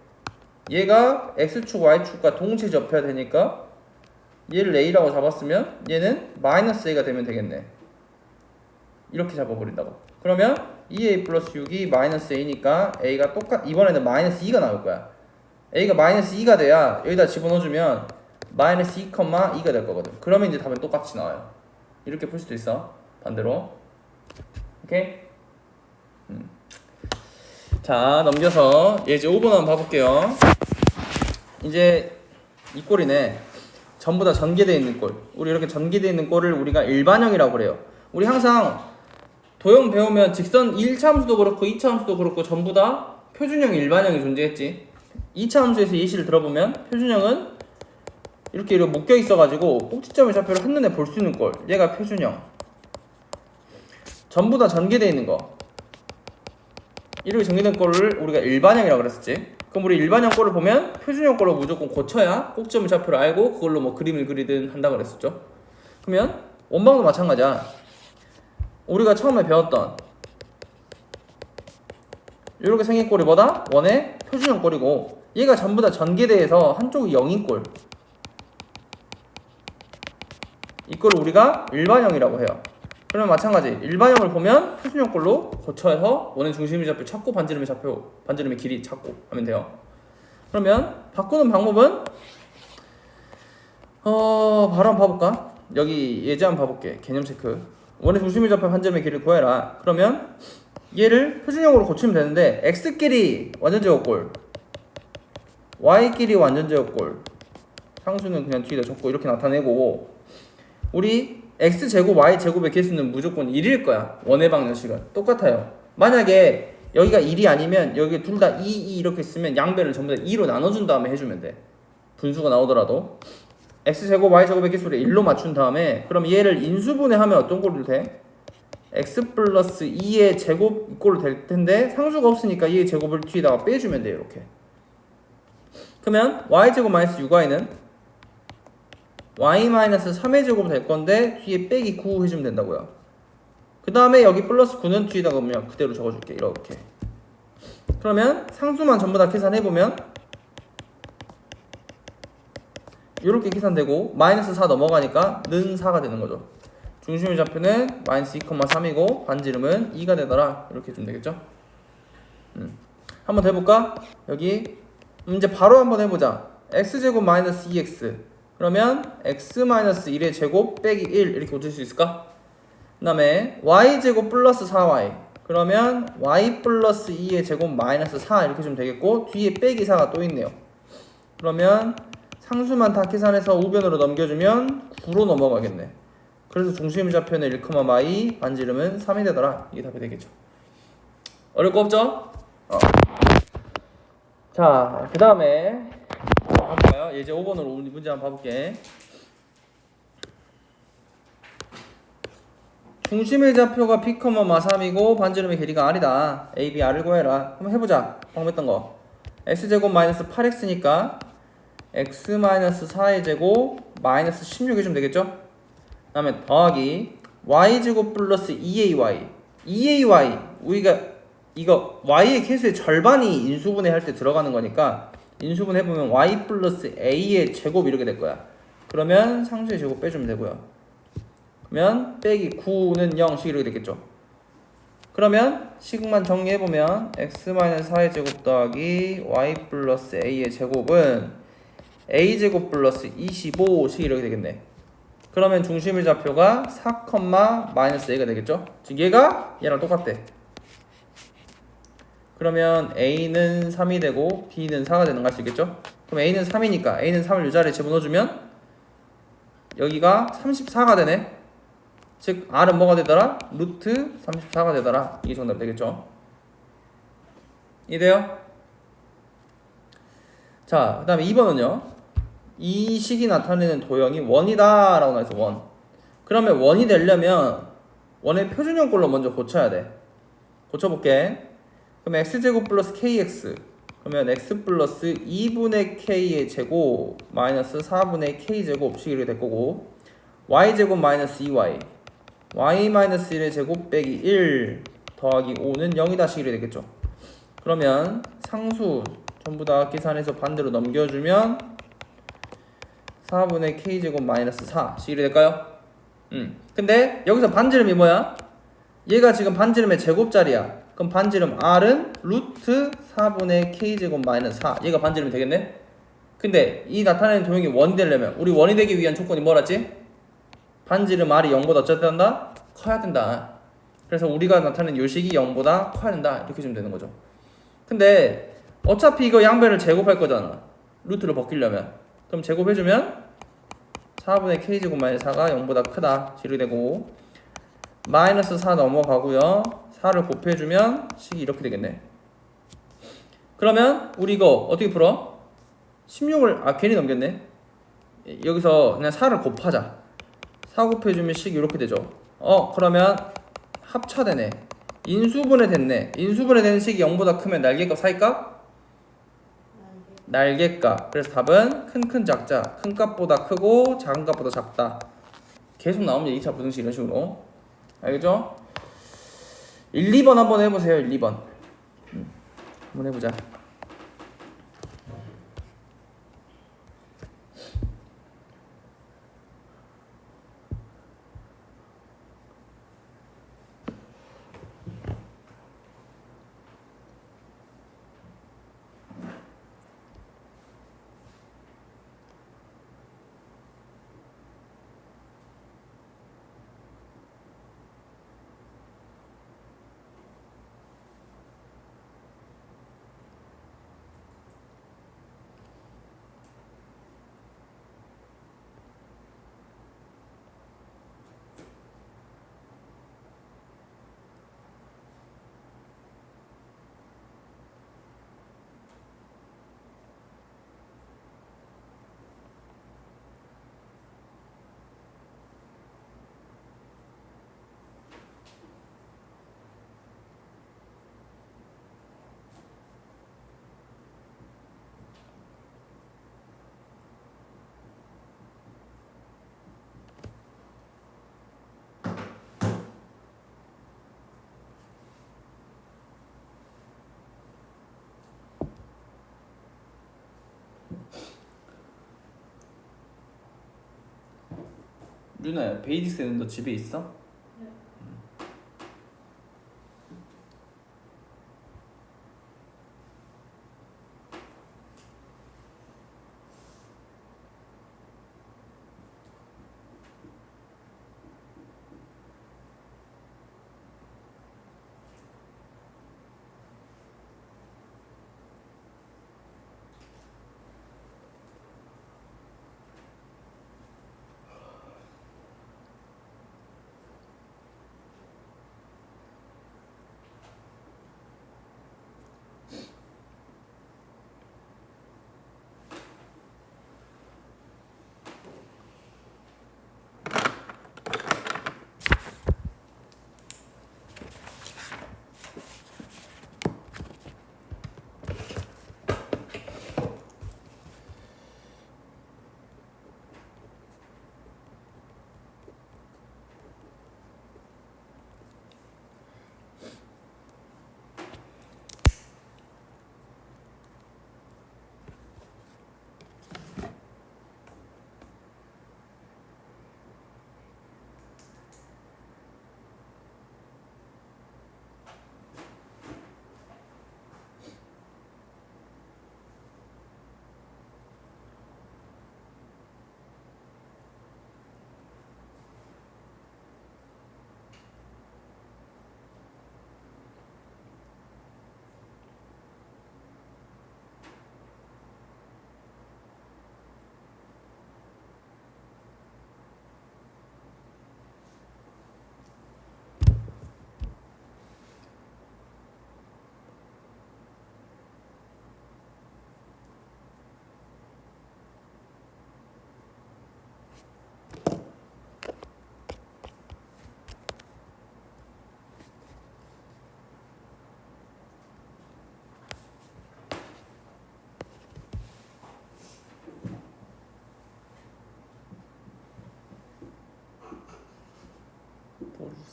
얘가 x축, y축과 동시에 접해야 되니까 얘를 a라고 잡았으면 얘는 마이너스 a가 되면 되겠네. 이렇게 잡아버린다고. 그러면 2a 플러스 6이 마이너스 a니까 a가 이번에는 마이너스 2가 나올 거야. a가 마이너스 2가 돼야 여기다 집어넣어주면 마이너스 2, 2가 될 거거든. 그러면 이제 답은 똑같이 나와요. 이렇게 풀 수도 있어. 반대로. 오케이? 자, 넘겨서 이제 5번 한번 봐볼게요. 이제 이 꼴이네. 전부 다 전개되어 있는 꼴. 우리 이렇게 전개되어 있는 꼴을 우리가 일반형이라고 그래요. 우리 항상 도형 배우면 직선 1차 함수도 그렇고 2차 함수도 그렇고 전부 다 표준형, 일반형이 존재했지. 2차 함수에서 예시를 들어보면 표준형은 이렇게 묶여 있어가지고 꼭지점의 좌표를 한눈에 볼 수 있는 꼴. 얘가 표준형. 전부 다 전개되어 있는 거. 이렇게 전개된 꼴을 우리가 일반형이라고 그랬었지. 그럼 우리 일반형 꼴을 보면 표준형 꼴로 무조건 고쳐야 꼭지점의 좌표를 알고 그걸로 뭐 그림을 그리든 한다고 그랬었죠. 그러면 원방도 마찬가지야. 우리가 처음에 배웠던 이렇게 생긴 꼴이 뭐다? 원의 표준형 꼴이고 얘가 전부 다 전개돼서 한쪽이 0인 꼴. 이 꼴을 우리가 일반형이라고 해요. 그러면 마찬가지 일반형을 보면 표준형 꼴로 고쳐서 원의 중심의 좌표 찾고 반지름의 길이 찾고 하면 돼요. 그러면 바꾸는 방법은 바로 한번 봐볼까? 여기 예제 한번 봐볼게. 개념 체크. 원의 중심의 좌표 반지름의 길을 구해라. 그러면 얘를 표준형으로 고치면 되는데 x끼리 완전 제곱꼴, y끼리 완전 제곱꼴, 상수는 그냥 뒤에다 적고 이렇게 나타내고 우리 x제곱 y제곱의 개수는 무조건 1일 거야. 원의 방정식은 똑같아요. 만약에 여기가 1이 아니면 여기 둘 다 2 이렇게 있으면 양변을 전부 다 2로 나눠준 다음에 해주면 돼. 분수가 나오더라도 x제곱 y제곱의 개수를 1로 맞춘 다음에 그럼 얘를 인수분해하면 어떤 꼴로 돼? x 플러스 2의 제곱 이 꼴로 될 텐데 상수가 없으니까 얘의 제곱을 뒤에다가 빼주면 돼요. 이렇게. 그러면 y제곱 마이너스 6y는 y-3의 제곱 될 건데 뒤에 빼기 9 해주면 된다고요. 그 다음에 여기 플러스 9는 뒤에다가 그냥 그대로 적어줄게. 이렇게. 그러면 상수만 전부 다 계산해보면 이렇게 계산되고 마이너스 4 넘어가니까 는 4가 되는 거죠. 중심의 좌표는 마이너스 2,3이고 반지름은 2가 되더라. 이렇게 해주면 되겠죠. 한번 더 해볼까? 여기 이제 바로 한번 해보자. x제곱 마이너스 2x 그러면 x-1의 제곱 빼기 1 이렇게 고칠 수 있을까? 그 다음에 y제곱 플러스 4y 그러면 y 플러스 2의 제곱 마이너스 4 이렇게 주면 되겠고 뒤에 빼기 4가 또 있네요. 그러면 상수만 다 계산해서 우변으로 넘겨주면 9로 넘어가겠네. 그래서 중심 좌표는 1,y, 반지름은 3이 되더라. 이게 답이 되겠죠. 어려울 거 없죠? 자, 그 다음에 볼까요? 예제 5번으로 문제 한번 봐볼게. 중심의 좌표가 p, 마 3이고 반지름의 길이가 r이다. a, b, r을 구해라. 한번 해보자. 방금 했던 거. x제곱 마이너스 8x니까 x 마이너스 4의 제곱 마이너스 16 해주면 되겠죠? 그 다음에 더하기 y제곱 플러스 2ay 2ay 우리가 이거 y의 개수의 절반이 인수분해 할 때 들어가는 거니까 인수분해 해보면 y 플러스 a의 제곱 이렇게 될 거야. 그러면 상수의 제곱 빼주면 되고요. 그러면 빼기 9는 0씩 이렇게 되겠죠. 그러면 식만 정리해보면 x-4의 제곱 더하기 y 플러스 a의 제곱은 a제곱 플러스 25씩 이렇게 되겠네. 그러면 중심의 좌표가 4, 마이너스 a가 되겠죠. 지금 얘가 얘랑 똑같대. 그러면 a는 3이 되고 b는 4가 되는 거 알 수 있겠죠. 그럼 a는 3이니까 a는 3을 이 자리에 집어넣어주면 여기가 34가 되네. 즉 r은 뭐가 되더라? 루트 34가 되더라. 이게 정답 되겠죠. 이래요? 자, 그 다음에 2번은요. 이 식이 나타내는 도형이 원이다 라고 나와있어. 원. 그러면 원이 되려면 원의 표준형꼴로 먼저 고쳐야 돼. 고쳐볼게. 그러면 x제곱 플러스 kx 그러면 x 플러스 2분의 k의 제곱 마이너스 4분의 k제곱씩 이렇게 될 거고 y제곱 마이너스 2y y 마이너스 1의 제곱 빼기 1 더하기 5는 0이다 식이 되겠죠. 그러면 상수 전부 다 계산해서 반대로 넘겨주면 4분의 k제곱 마이너스 4 식이 될까요? 근데 여기서 반지름이 뭐야? 얘가 지금 반지름의 제곱자리야. 그럼 반지름 r은 루트 4분의 k제곱 마이너스 4 얘가 반지름이 되겠네? 근데 이 나타내는 도형이 원이 되려면 우리 원이 되기 위한 조건이 뭐랬지? 반지름 r이 0보다 어쨌든 한다? 커야 된다. 그래서 우리가 나타내는 요식이 0보다 커야 된다. 이렇게 주면 되는 거죠. 근데 어차피 이거 양변을 제곱할 거잖아. 루트를 벗기려면. 그럼 제곱해주면 4분의 k제곱 마이너스 4가 0보다 크다. 이렇게 되고 마이너스 4 넘어가고요. 4를 곱해주면 식이 이렇게 되겠네. 그러면 우리 이거 어떻게 풀어? 16을 괜히 넘겼네. 여기서 그냥 4를 곱하자. 4 곱해주면 식이 이렇게 되죠. 그러면 합차되네. 인수분해 됐네. 인수분해 되는 식이 0보다 크면 날개값 사이값? 날개값. 그래서 답은 큰 작자. 큰 값보다 크고 작은 값보다 작다. 계속 나오면 2차 부등식 이런 식으로. 알겠죠? 1, 2번 한번 해보세요. 1, 2번 한번 해보자. 유나야, 베이직 쌤은 너 집에 있어?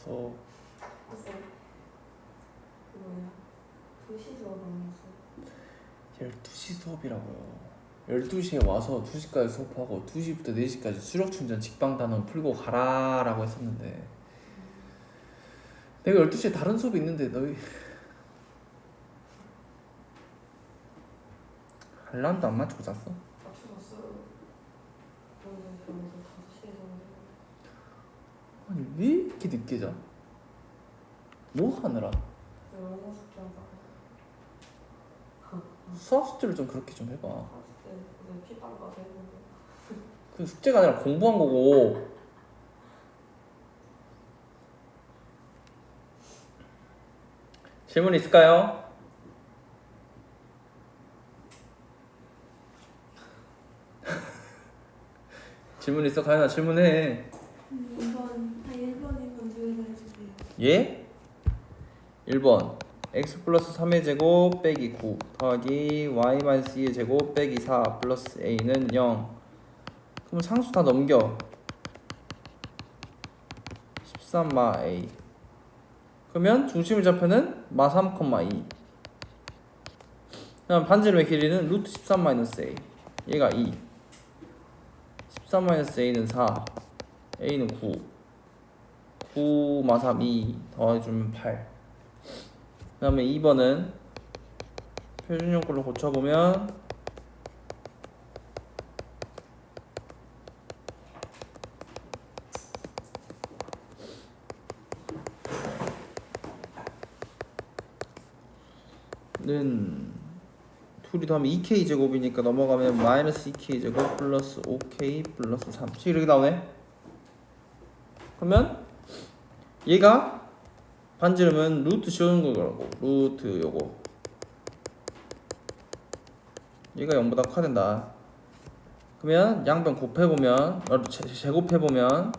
수업 글쎄 그 뭐야 2시 수업이면서 12시 수업이라고요. 12시에 와서 2시까지 수업하고 2시부터 4시까지 수력 충전 직방 단원 풀고 가라라고 했었는데 내가 12시에 다른 수업이 있는데 너희 알람도 안 맞추고 잤어? 맞춰놨어요. 그러면서 5시에 자는데 아니 왜 이렇게 늦게 자? 뭐 하느라? 영어 숙제하다가 수학 숙제를 좀 그렇게 좀 해봐. 그때 이제 피빵 가서 했는데 그 숙제가 아니라 공부한 거고. 질문 있을까요? 질문 있어? 가연아 질문해. 1번 두개로 해주세요. 예? 1번 x 플러스 3의 제곱 빼기 9 더하기 y 마이너스 2의 제곱 빼기 4 플러스 a는 0. 그럼 상수 다 넘겨. 13마 a. 그러면 중심의 좌표는 마 3,2. 그다음 반지름의 길이는 루트 13 마이너스 a. 얘가 2. 13 마이너스 a는 4. a는 9. 9 마 3, 2 더해주면 8. 그 다음에 2번은 표준형 걸로 고쳐보면 는 둘이 더하면 2k 제곱이니까 넘어가면 마이너스 2k 제곱 플러스 5k 플러스 3 이렇게 나오네. 그러면 얘가 반지름은 루트 씌우는 거라고. 루트 요거 얘가 0보다 커야 된다. 그러면 양변 곱해보면 제곱해보면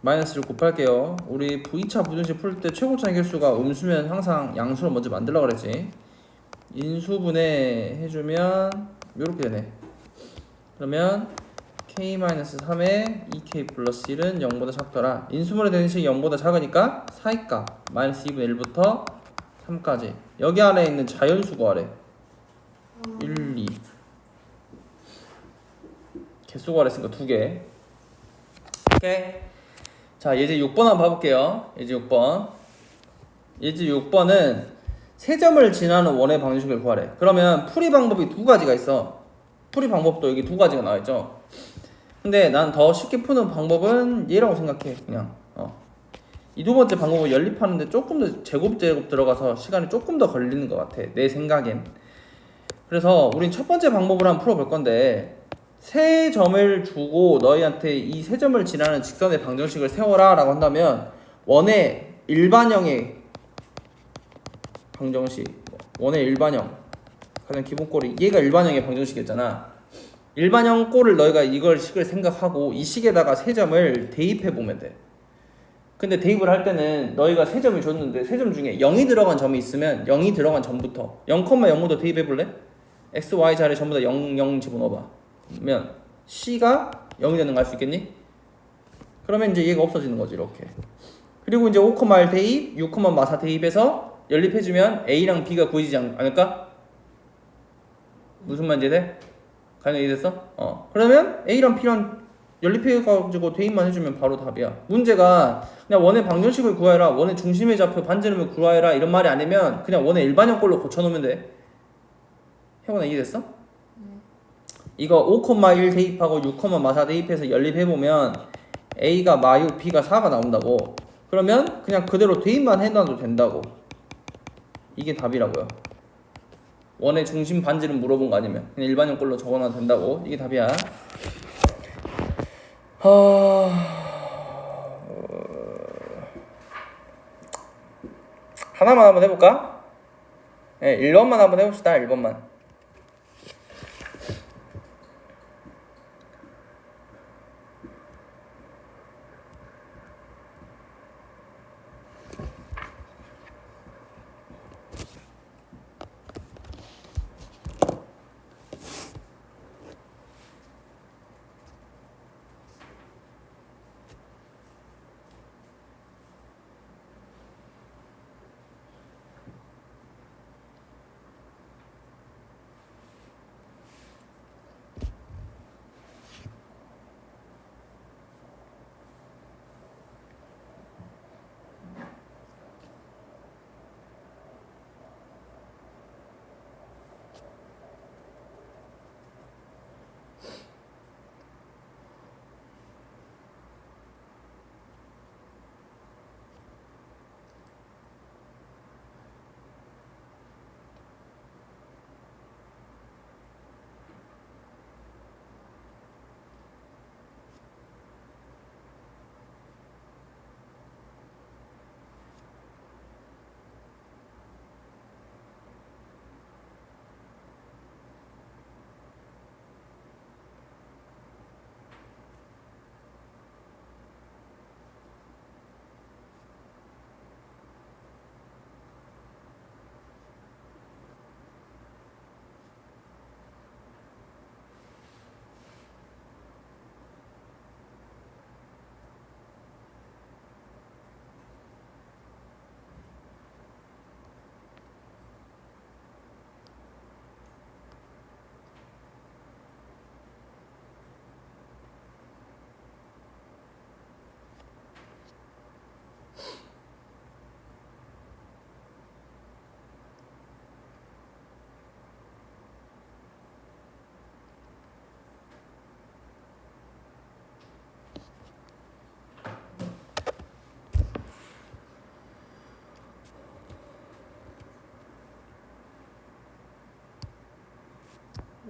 마이너스를 곱할게요. 우리 V차 부등식 풀 때 최고차 해결수가 음수면 항상 양수로 먼저 만들려고 그랬지. 인수분해 해주면 요렇게 되네. 그러면 k-3에 2k 플러스 1은 0보다 작더라. 인수분해 되는 식이 0보다 작으니까 사이값 마이너스 2분의 1부터 3까지 여기 안에 있는 자연수 구하래. 1, 2 개수 구하랬으니까 2개. 오케이. 자, 예제 6번 한번 봐볼게요. 예제 6번. 예제 6번은 세 점을 지나는 원의 방정식을 구하래. 그러면 풀이 방법이 두 가지가 있어. 풀이 방법도 여기 두 가지가 나와있죠. 근데 난 더 쉽게 푸는 방법은 얘라고 생각해. 그냥 이 두 번째 방법을 연립하는데 조금 더 제곱 들어가서 시간이 조금 더 걸리는 것 같아. 내 생각엔. 그래서 우린 첫 번째 방법으로 한번 풀어볼 건데 세 점을 주고 너희한테 이 세 점을 지나는 직선의 방정식을 세워라 라고 한다면 원의 일반형의 방정식, 원의 일반형 가장 기본 꼴이 얘가 일반형의 방정식이었잖아. 일반형 꼴을 너희가 이걸 식을 생각하고 이 식에다가 세 점을 대입해 보면 돼. 근데 대입을 할 때는 너희가 세 점을 줬는데 세 점 중에 0이 들어간 점이 있으면 0이 들어간 점부터 0,0부터 대입해 볼래? x, y 자리에 전부 다 0, 0 집어넣어봐. 그러면 C가 0이 되는 거 알 수 있겠니? 그러면 이제 얘가 없어지는 거지 이렇게. 그리고 이제 5,1 대입, 6,4 대입해서 연립해주면 A랑 B가 구해지지 않을까? 무슨 말인지 돼? 가능 이해됐어? 그러면 A랑 B랑 연립해가지고 대입만 해주면 바로 답이야. 문제가 그냥 원의 방정식을 구하여라, 원의 중심의 좌표 반지름을 구하여라 이런 말이 아니면 그냥 원의 일반형 꼴로 고쳐놓으면 돼. 혜원아 이해됐어? 이거 5,1 대입하고 6,4 대입해서 연립해보면 A가 마6, B가 4가 나온다고. 그러면 그냥 그대로 대입만 해놔도 된다고. 이게 답이라고요. 원의 중심 반지름 물어본 거 아니면 그냥 일반형 꼴로 적어놔도 된다고. 이게 답이야. 하나만 한번 해볼까? 네, 1번만 한번 해봅시다. 1번만.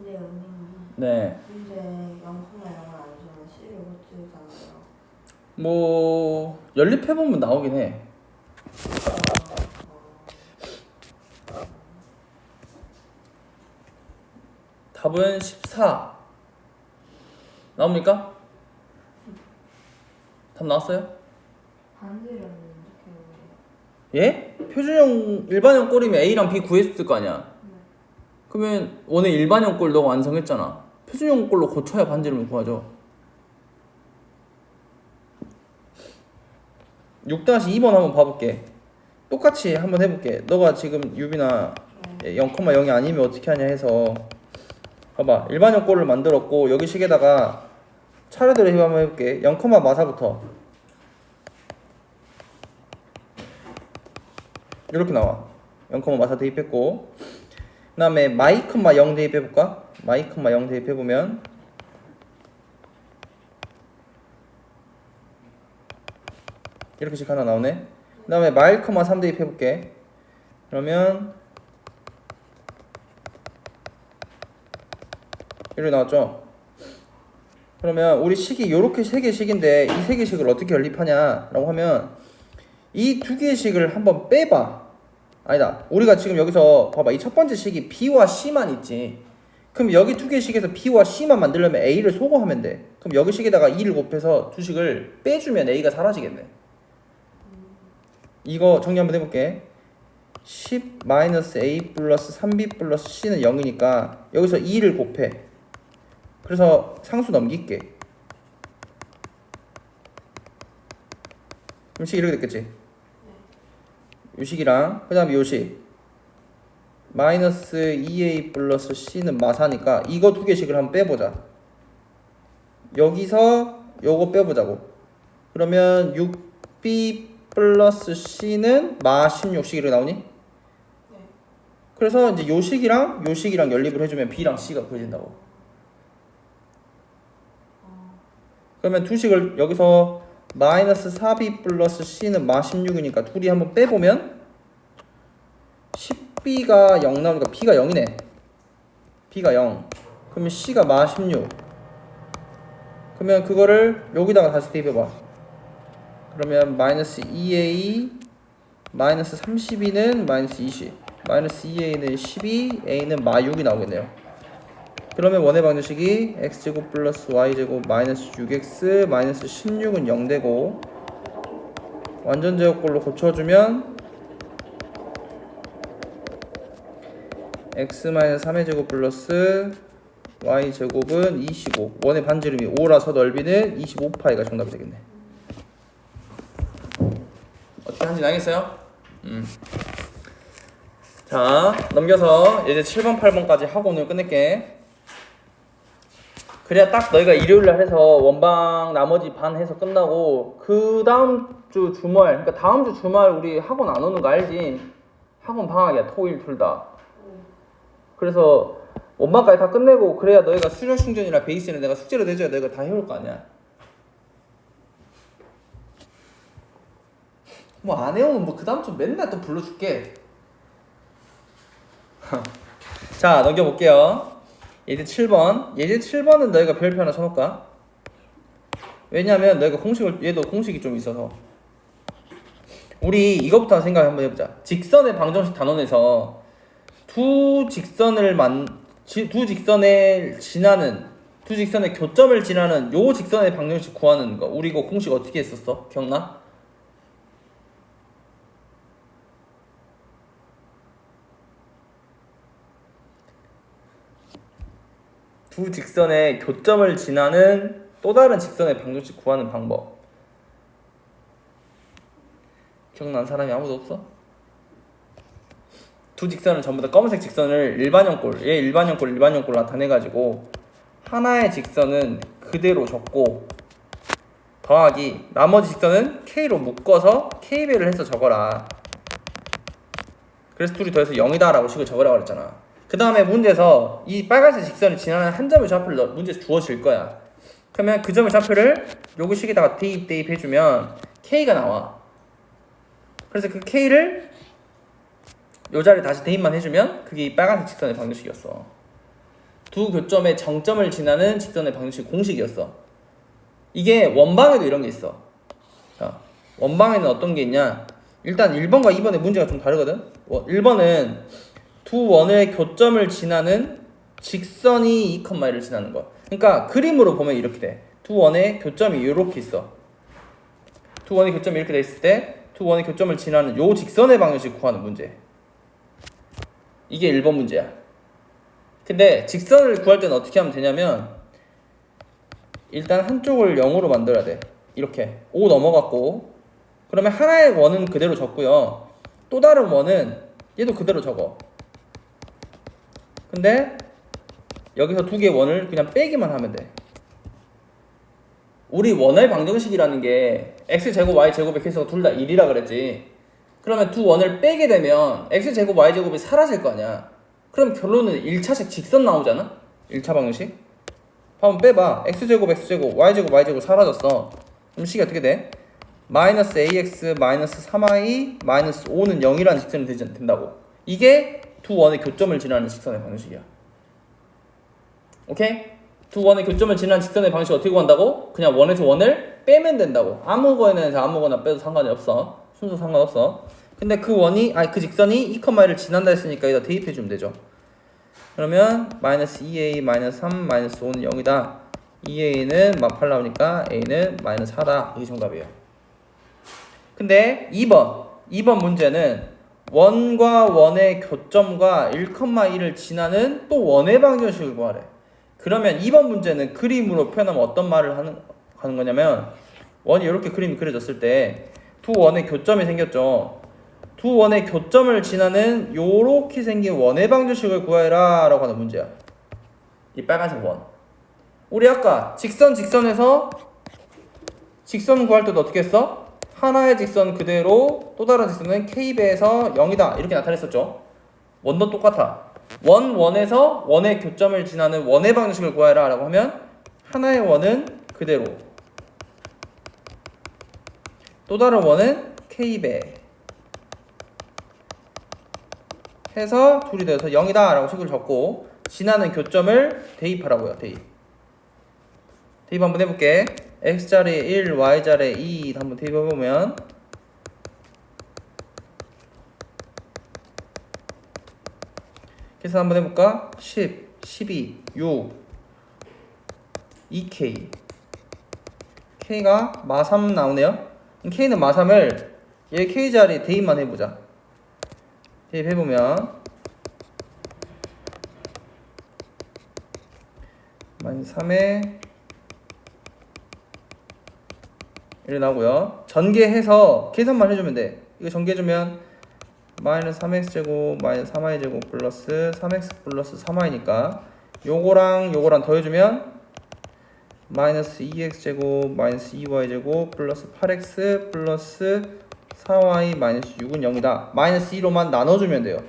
근데 선생님 네. 문제 0,0을 안 주면 C를 못 주잖아요. 뭐 연립해보면 나오긴 해. 답은 14 나옵니까? 답 나왔어요? 반지를 어떻게 예? 표준형 일반형 꼴이면 A랑 B 구했을 거 아니야. 그러면 원의 일반형 꼴 너가 완성했잖아. 표준형 꼴로 고쳐야 반지름을 구하죠. 6-2번 한번 봐볼게. 똑같이 한번 해볼게. 너가 지금 유빈아 0,0이 아니면 어떻게 하냐 해서 봐봐. 일반형 꼴을 만들었고 여기 식에다가 차례대로 한번 해볼게. 0, 마사부터 이렇게 나와. 0, 마사 대입했고 그 다음에 마이, 0 대입해볼까? 마이, 0 대입해보면 이렇게씩 하나 나오네. 그 다음에 마일, 3 대입해볼게. 그러면 이렇게 나왔죠? 그러면 우리 식이 요렇게 3개 식인데 이 3개 식을 어떻게 연립하냐 라고 하면 이 2개의 식을 한번 빼봐. 아니다, 우리가 지금 여기서 봐봐. 이 첫 번째 식이 B와 C만 있지. 그럼 여기 2개의 식에서 B와 C만 만들려면 A를 소거하면 돼. 그럼 여기 식에다가 2를 곱해서 두 식을 빼주면 A가 사라지겠네. 이거 정리 한번 해볼게. 10-A 플러스 3B 플러스 C는 0이니까 여기서 2를 곱해. 그래서 상수 넘길게. 그럼 식이 이렇게 됐겠지? 요 식이랑 그 다음에 요 식 마이너스 2A 플러스 C는 마사니까 이거 2개씩을 한번 빼보자. 여기서 요거 빼보자고. 그러면 6B 플러스 C는 마 16씩 이렇게 나오니? 네. 그래서 이제 요 식이랑 요 식이랑 연립을 해주면 B랑 C가 구해진다고. 그러면 두 식을 여기서 마이너스 4B 플러스 C는 마 16이니까 둘이 한번 빼보면 10B가 0 나오니까 B가 0이네. B가 0. 그러면 C가 마 16. 그러면 그거를 여기다가 다시 대입해봐. 그러면 마이너스 2A 마이너스 32는 마이너스 20. 마이너스 2A는 12, A는 마 6이 나오겠네요. 그러면 원의 방정식이 x제곱 플러스 y제곱 마이너스 6x 마이너스 16은 0 되고 완전 제곱꼴로 고쳐주면 x 마이너스 3의 제곱 플러스 y제곱은 25. 원의 반지름이 5라서 넓이는 25파이가 정답이 되겠네. 어떻게 하는지 알겠어요? 자, 넘겨서 이제 7번, 8번까지 하고 오늘 끝낼게. 그래야 딱 너희가 일요일날 해서 원방 나머지 반 해서 끝나고 그 다음 주 주말, 그러니까 다음 주 주말 우리 학원 안 오는 거 알지? 학원 방학이야, 토일 둘 다. 그래서 원방까지 다 끝내고 그래야 너희가 수료 충전이나 베이스는 내가 숙제로 내줘야 너희가 다 해올 거 아니야. 뭐 안 해오면 뭐 그 다음 주 맨날 또 불러줄게. 자, 넘겨볼게요. 예제 7번. 예제 7번은 너희가 별표 하나 쳐놓을까? 왜냐면 너희가 얘도 공식이 좀 있어서. 우리 이거부터 생각 한번 해보자. 직선의 방정식 단원에서 두 직선의 교점을 지나는 요 직선의 방정식 구하는 거. 우리 이거 공식 어떻게 했었어? 기억나? 두 직선의 교점을 지나는 또 다른 직선의 방정식 구하는 방법. 기억나는 사람이 아무도 없어? 두 직선을 전부 다 검은색 직선을 일반형꼴, 얘 일반형꼴 나타내가지고 하나의 직선은 그대로 적고 더하기 나머지 직선은 K로 묶어서 K배를 해서 적어라. 그래서 둘이 더해서 0이다 라고 식을 적으라고 그랬잖아. 그 다음에 문제에서 이 빨간색 직선을 지나는 한 점의 좌표를 문제에서 주어질 거야. 그러면 그 점의 좌표를 요거 식에다가 대입해주면 K가 나와. 그래서 그 K를 요 자리에 다시 대입만 해주면 그게 이 빨간색 직선의 방정식이었어. 두 교점의 정점을 지나는 직선의 방정식 공식이었어. 이게 원방에도 이런 게 있어. 자, 원방에는 어떤 게 있냐? 일단 1번과 2번의 문제가 좀 다르거든. 1번은 두 원의 교점을 지나는 직선이 2,1을 지나는 거야. 그러니까 그림으로 보면 이렇게 돼. 두 원의 교점이 이렇게 있어. 두 원의 교점이 이렇게 돼 있을 때 두 원의 교점을 지나는 요 직선의 방정식 구하는 문제. 이게 1번 문제야. 근데 직선을 구할 때는 어떻게 하면 되냐면 일단 한쪽을 0으로 만들어야 돼. 이렇게 5 넘어갔고, 그러면 하나의 원은 그대로 적고요. 또 다른 원은 얘도 그대로 적어. 근데 여기서 두 개의 원을 그냥 빼기만 하면 돼. 우리 원의 방정식이라는 게 x제곱 y제곱의 개수가 둘 다 1이라 그랬지. 그러면 두 원을 빼게 되면 x제곱 y제곱이 사라질 거 아니야. 그럼 결론은 1차식 직선 나오잖아. 1차 방정식. 한번 빼봐. x제곱 x제곱 y제곱 y제곱 사라졌어. 그럼 식이 어떻게 돼? 마이너스 ax 마이너스 3y 마이너스 5는 0이라는 직선이 된다고. 이게 두 원의 교점을 지나는 직선의 방정식이야. 오케이? 두 원의 교점을 지나는 직선의 방식 어떻게 구한다고? 그냥 원에서 원을 빼면 된다고. 아무거나 아무거나 빼도 상관이 없어. 순서 상관없어. 근데 그 원이 그 직선이 2,1을 지난다 했으니까 여기다 대입해 주면 되죠. 그러면 마이너스 2a 마이너스 3 마이너스 5는 0이다. 2a는 마팔 나오니까 a는 마이너스 4다. 이게 정답이에요. 근데 2번 문제는 원과 원의 교점과 1,1을 지나는 또 원의 방정식을 구하래. 그러면 2번 문제는 그림으로 표현하면 어떤 말을 하는 거냐면, 원이 이렇게 그림이 그려졌을 때 두 원의 교점이 생겼죠. 두 원의 교점을 지나는 요렇게 생긴 원의 방정식을 구해라 라고 하는 문제야. 이 빨간색 원. 우리 아까 직선에서 직선 구할 때도 어떻게 했어? 하나의 직선 그대로 또 다른 직선은 k배에서 0이다 이렇게 나타냈었죠. 원도 똑같아. 원에서 원의 교점을 지나는 원의 방정식을 구해라 라고 하면 하나의 원은 그대로, 또 다른 원은 k배 해서 둘이 돼서 0이다 라고 식을 적고, 지나는 교점을 대입하라고요. 대입 한번 해볼게. x자리에 1, y자리에 2 한번 대입해보면 계산 한번 해볼까? 10, 12, 6, 2k k가 마3 나오네요. k는 마3을 얘 k자리에 대입만 해보자. 대입해보면 마이너스 3에 1 나오고요. 전개해서 계산만 해주면 돼. 이거 전개해주면 마이너스 3x제곱 마이너스 3y제곱 플러스 3x 플러스 3y니까 요거랑 더해주면 마이너스 2x제곱 마이너스 2y제곱 플러스 8x 플러스 4y 마이너스 6은 0이다. 마이너스 2로만 나눠주면 돼요.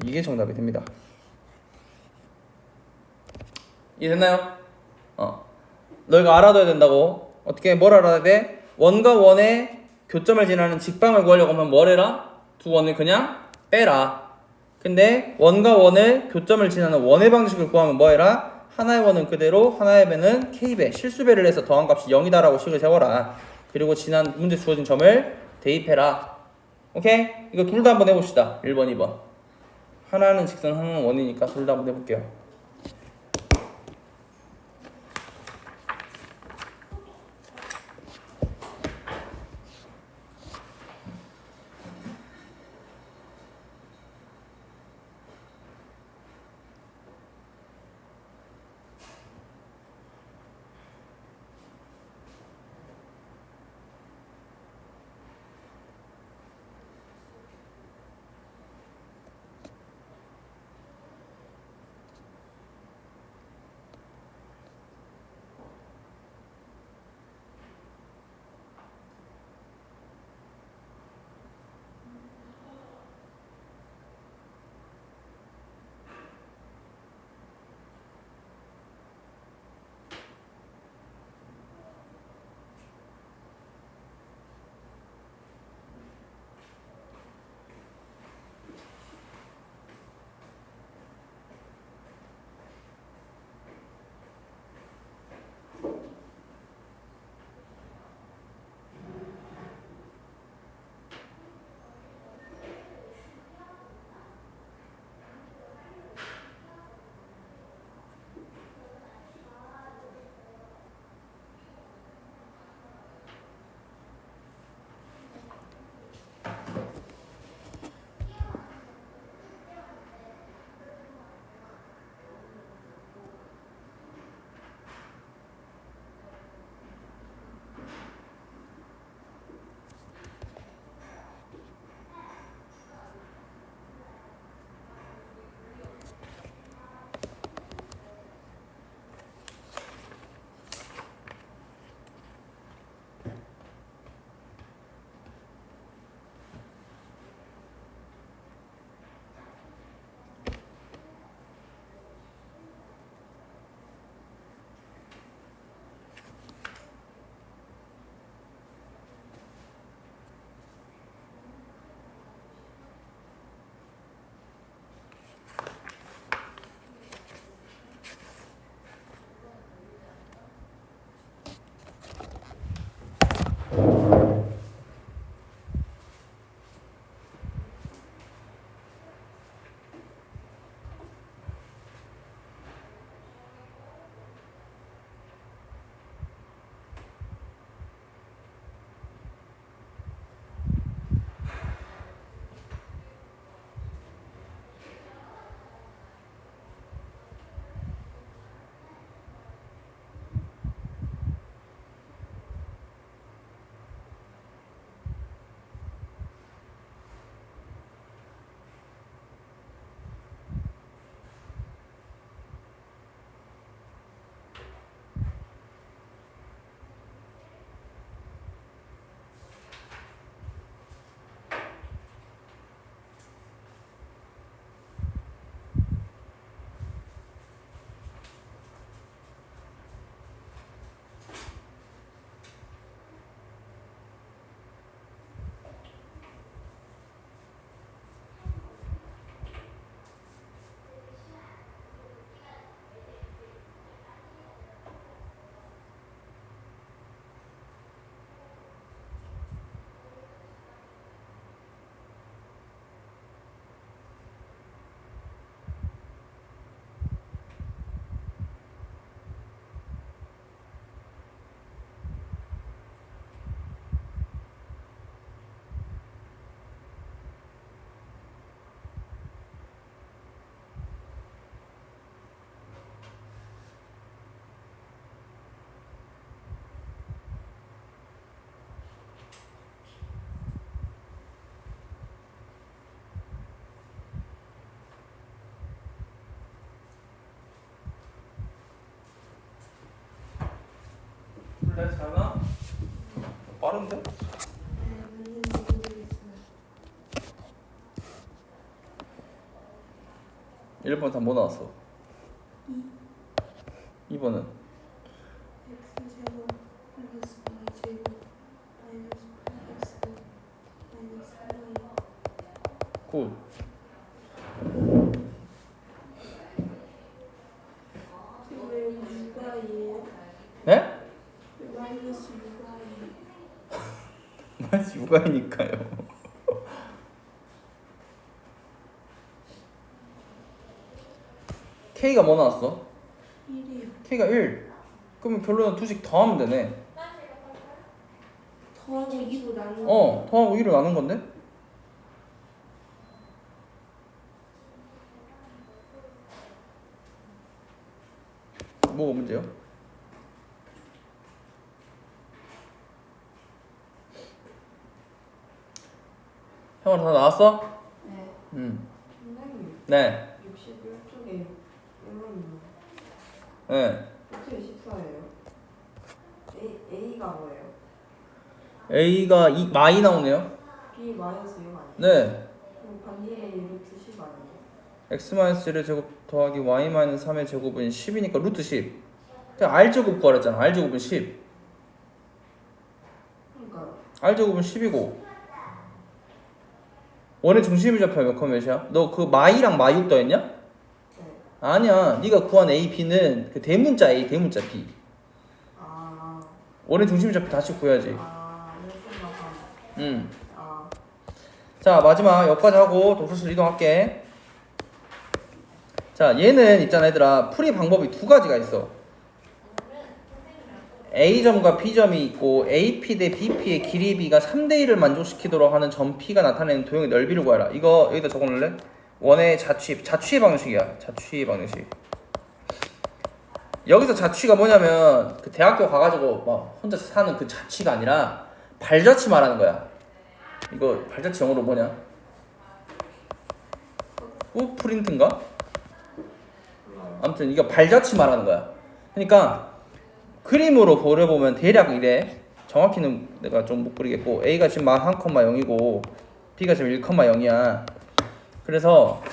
이게 정답이 됩니다. 이해됐나요? 너희가 알아둬야 된다고. 어떻게 뭘 알아야 돼? 원과 원의 교점을 지나는 직방을 구하려고 하면 뭘 해라? 두 원을 그냥 빼라. 근데 원과 원의 교점을 지나는 원의 방식을 구하면 뭐 해라? 하나의 원은 그대로, 하나의 배는 k배, 실수배를 해서 더한 값이 0이다라고 식을 세워라. 그리고 지난 문제 주어진 점을 대입해라. 오케이? 이거 둘 다 한번 해봅시다. 1번, 2번. 하나는 직선, 하나는 원이니까 둘 다 한번 해볼게요. 그래 잘나? 빠른데? 1번 다 뭐 나왔어? 2번은? x제곱 플러스 y제곱 마이너스 8x 마이너스 3y. 굿. 왜 6y예요? 네? 마이너스 6y. 마이너스 6i니까요. K가 뭐 나왔어? 1이요. K가 1. 그러면 결론은 두씩 더하면 되네. 더하고 2로 나누는 더하고 2로 나눈 건데? 뭐가 문제요? 형아 다 나왔어? 네. 선생님 네. 61쪽에 1번 네. 어떻게 14예요? A가 뭐예요? A가 많이 나오네요. B 마이너스 6 아니에요? 네. 그럼 반지름이 루트 10 아니에요? x-1의 제곱 더하기 y-3의 제곱은 10이니까 루트 10. r제곱 구하랬잖아. r제곱은 10. 그러니까 r제곱은 10이고 원의 중심이 잡혀요. 몇 몇이야? 너 그 마이랑 마육 더했냐? 네. 아니야. 네가 구한 A, B는 그 대문자 A, 대문자 B. 아, 원의 중심이 잡혀 다시 구해야지. 1,3. 아, 자, 마지막 여기까지 하고 독서실 이동할게. 자, 얘는 있잖아 얘들아. 풀이 방법이 두 가지가 있어. A점과 B점이 있고 AP 대 BP의 길이 B가 3대1을 만족시키도록 하는 점 P가 나타내는 도형의 넓이를 구하라. 이거 여기다 적어놓을래? 원의 자취의 방정식이야. 자취의 방정식. 여기서 자취가 뭐냐면 그 대학교 가가지고 막 혼자 사는 그 자취가 아니라 발자취 말하는 거야. 이거 발자취 영어로 뭐냐? 푸프린트인가? 아무튼 이거 발자취 말하는 거야. 그러니까 그림으로 그려보면 대략 이래. 정확히는 내가 좀 못 그리겠고 A가 지금 1,0이고 B가 지금 1,0이야. 그래서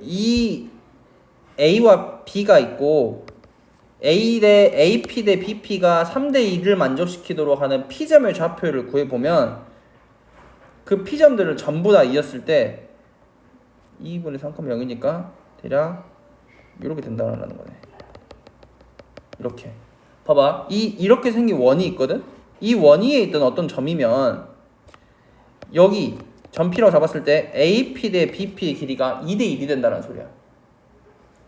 이 A와 B가 있고 AP 대 BP가 3대2를 만족시키도록 하는 P점의 좌표를 구해보면 그 P점들을 전부 다 이었을 때 2분의 3,0이니까 대략 이렇게 된다는 거네. 이렇게 봐봐. 이렇게 생긴 원이 있거든. 이 원 위에 있던 어떤 점이면 여기 점 P라고 잡았을 때 AP 대 BP의 길이가 2대 1이 된다는 소리야.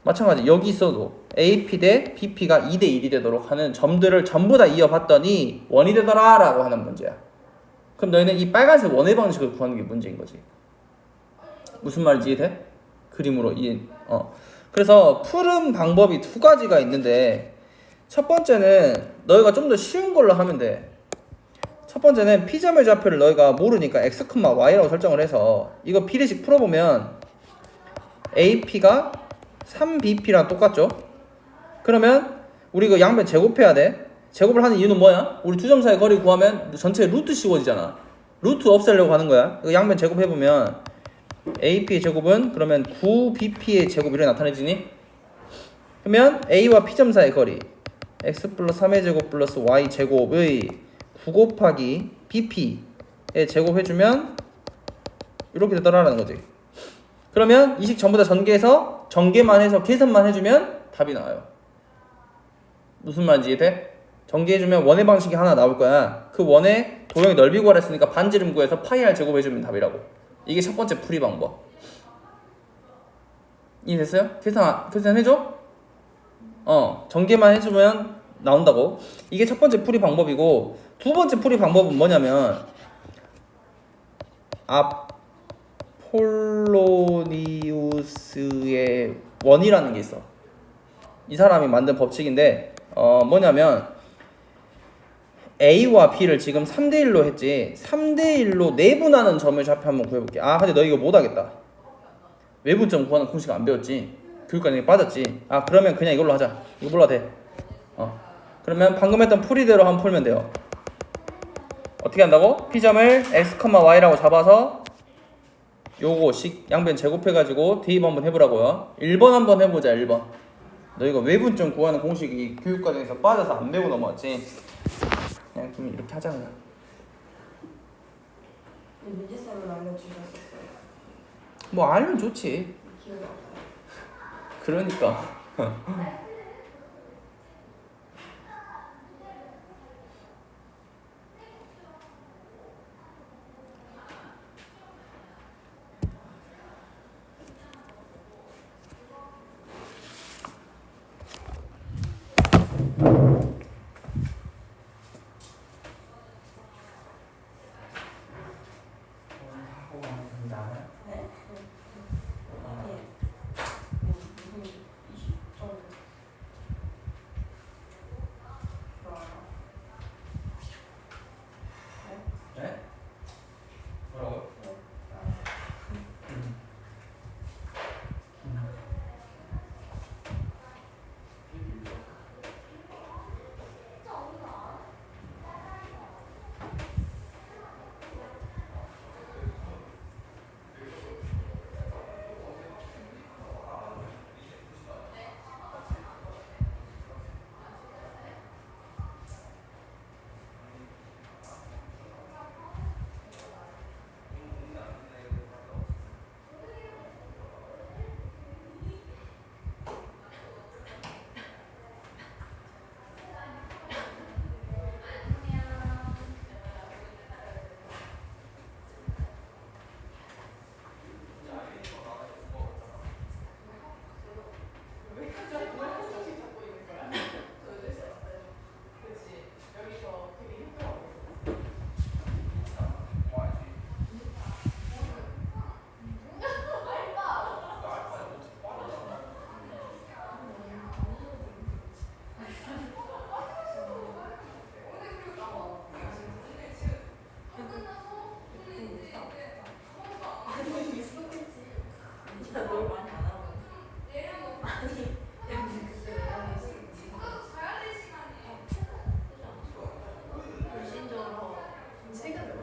마찬가지 여기 있어도 AP 대 BP가 2대 1이 되도록 하는 점들을 전부 다 이어봤더니 원이 되더라 라고 하는 문제야. 그럼 너희는 이 빨간색 원의 방식을 구하는 게 문제인 거지. 무슨 말인지 이해돼? 그림으로 이해. 그래서 푸른 방법이 두 가지가 있는데 첫 번째는 너희가 좀 더 쉬운 걸로 하면 돼. 첫 번째는 P점의 좌표를 너희가 모르니까 x, y라고 설정을 해서 이거 비례식 풀어보면 AP가 3BP랑 똑같죠? 그러면 우리 이거 양변 제곱해야 돼. 제곱을 하는 이유는 뭐야? 우리 두 점 사이 거리 구하면 전체 루트 씌워지잖아. 루트 없애려고 하는 거야. 이거 양변 제곱해보면 AP의 제곱은 그러면 9BP의 제곱 이렇게 나타내지니? 그러면 A와 P점 사이 거리 x 플러스 3의 제곱 플러스 y 제곱의 9 곱하기 BP의 제곱 해주면 이렇게 되더라라는 거지. 그러면 이 식 전부 다 전개해서 전개만 해서 계산만 해주면 답이 나와요. 무슨 말인지 이해돼? 전개해주면 원의 방식이 하나 나올 거야. 그 원의 도형의 넓이 구하라 했으니까 반지름 구해서 파이 r 제곱해주면 답이라고. 이게 첫 번째 풀이 방법. 이해됐어요? 계산해줘? 전개만 해주면 나온다고. 이게 첫 번째 풀이 방법이고 두 번째 풀이 방법은 뭐냐면 아폴로니우스의 원이라는 게 있어. 이 사람이 만든 법칙인데 뭐냐면 A와 B를 지금 3대1로 했지. 3대1로 내분하는 점을 좌표 한번 구해볼게. 근데 너 이거 못하겠다. 외분점 구하는 공식 안 배웠지. 교육과정에 빠졌지. 그러면 그냥 이걸로 하자. 이거 몰라도 돼. 그러면 방금 했던 풀이대로 한번 풀면 돼요. 어떻게 한다고? P점을 x, y라고 잡아서 요거씩 양변 제곱해가지고 대입 한번 해보라고요. 1번 한번 해보자. 1번. 너희가 외분점 구하는 공식이 교육과정에서 빠져서 안 배우고 넘어왔지. 그냥 좀 이렇게 하자 그냥. 민지쌤은 알려주셨었어요. 뭐 알면 좋지. 기억이 안 나요. 그러니까. 네? 무슨 20점 좋아요. 네? 뭐라고요? 진짜 뭘 많이 안 하고. 아니, 불신적으로 책을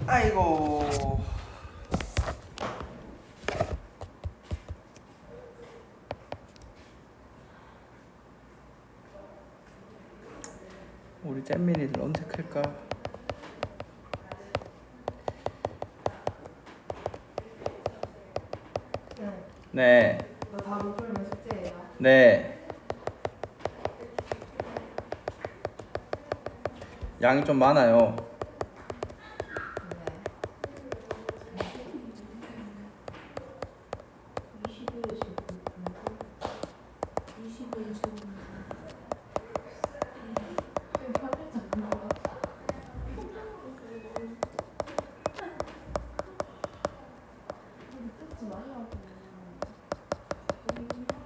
아이고. 우리 잼민이들 언제 클까? 네. 너 다음 풀면 숙제예요. 네. 양이 좀 많아요. 네. 21 제곱.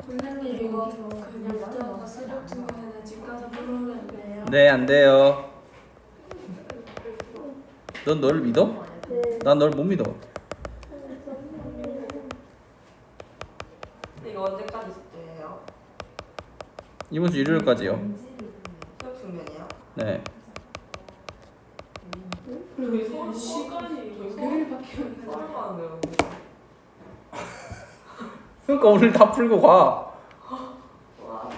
선생님 이거 그냥 붙여서 수력 중에는 집 가서 풀으면 돼요. 네, 안 돼요. 넌 널 믿어? 난 널 못 믿어. 이거 언제까지 숙제예요? 이번 주 일요일까지요. 수업 중면이요? 네. 저희 서울 시간이 저희 교일밖에 안 돼. 서울 가는데요. 그러니까 오늘 다 풀고 가. 와.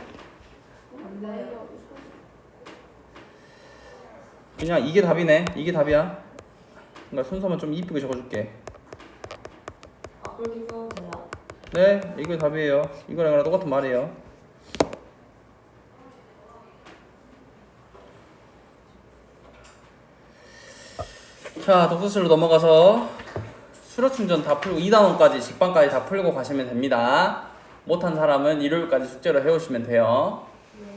안 돼요. 그냥 이게 답이네. 이게 답이야. 그러니까 순서만 좀 이쁘게 적어줄게. 아 그렇게 써도 돼요? 네, 이게 답이에요. 이거랑 이거랑 똑같은 말이에요. 자, 독서실로 넘어가서 수력 충전 다 풀고 2단원까지 직방까지 다 풀고 가시면 됩니다. 못한 사람은 일요일까지 숙제로 해오시면 돼요.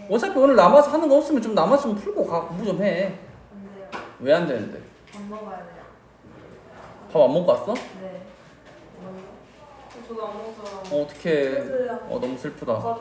어차피 오늘 남아서 하는 거 없으면 좀 남았으면 풀고 가. 공부 좀 해. 안 돼요. 왜 안 되는데? 밥 먹어야 돼요. 밥 안 먹고 왔어? 네. 저도 안 먹어서. 어떡해. 너무 슬프다.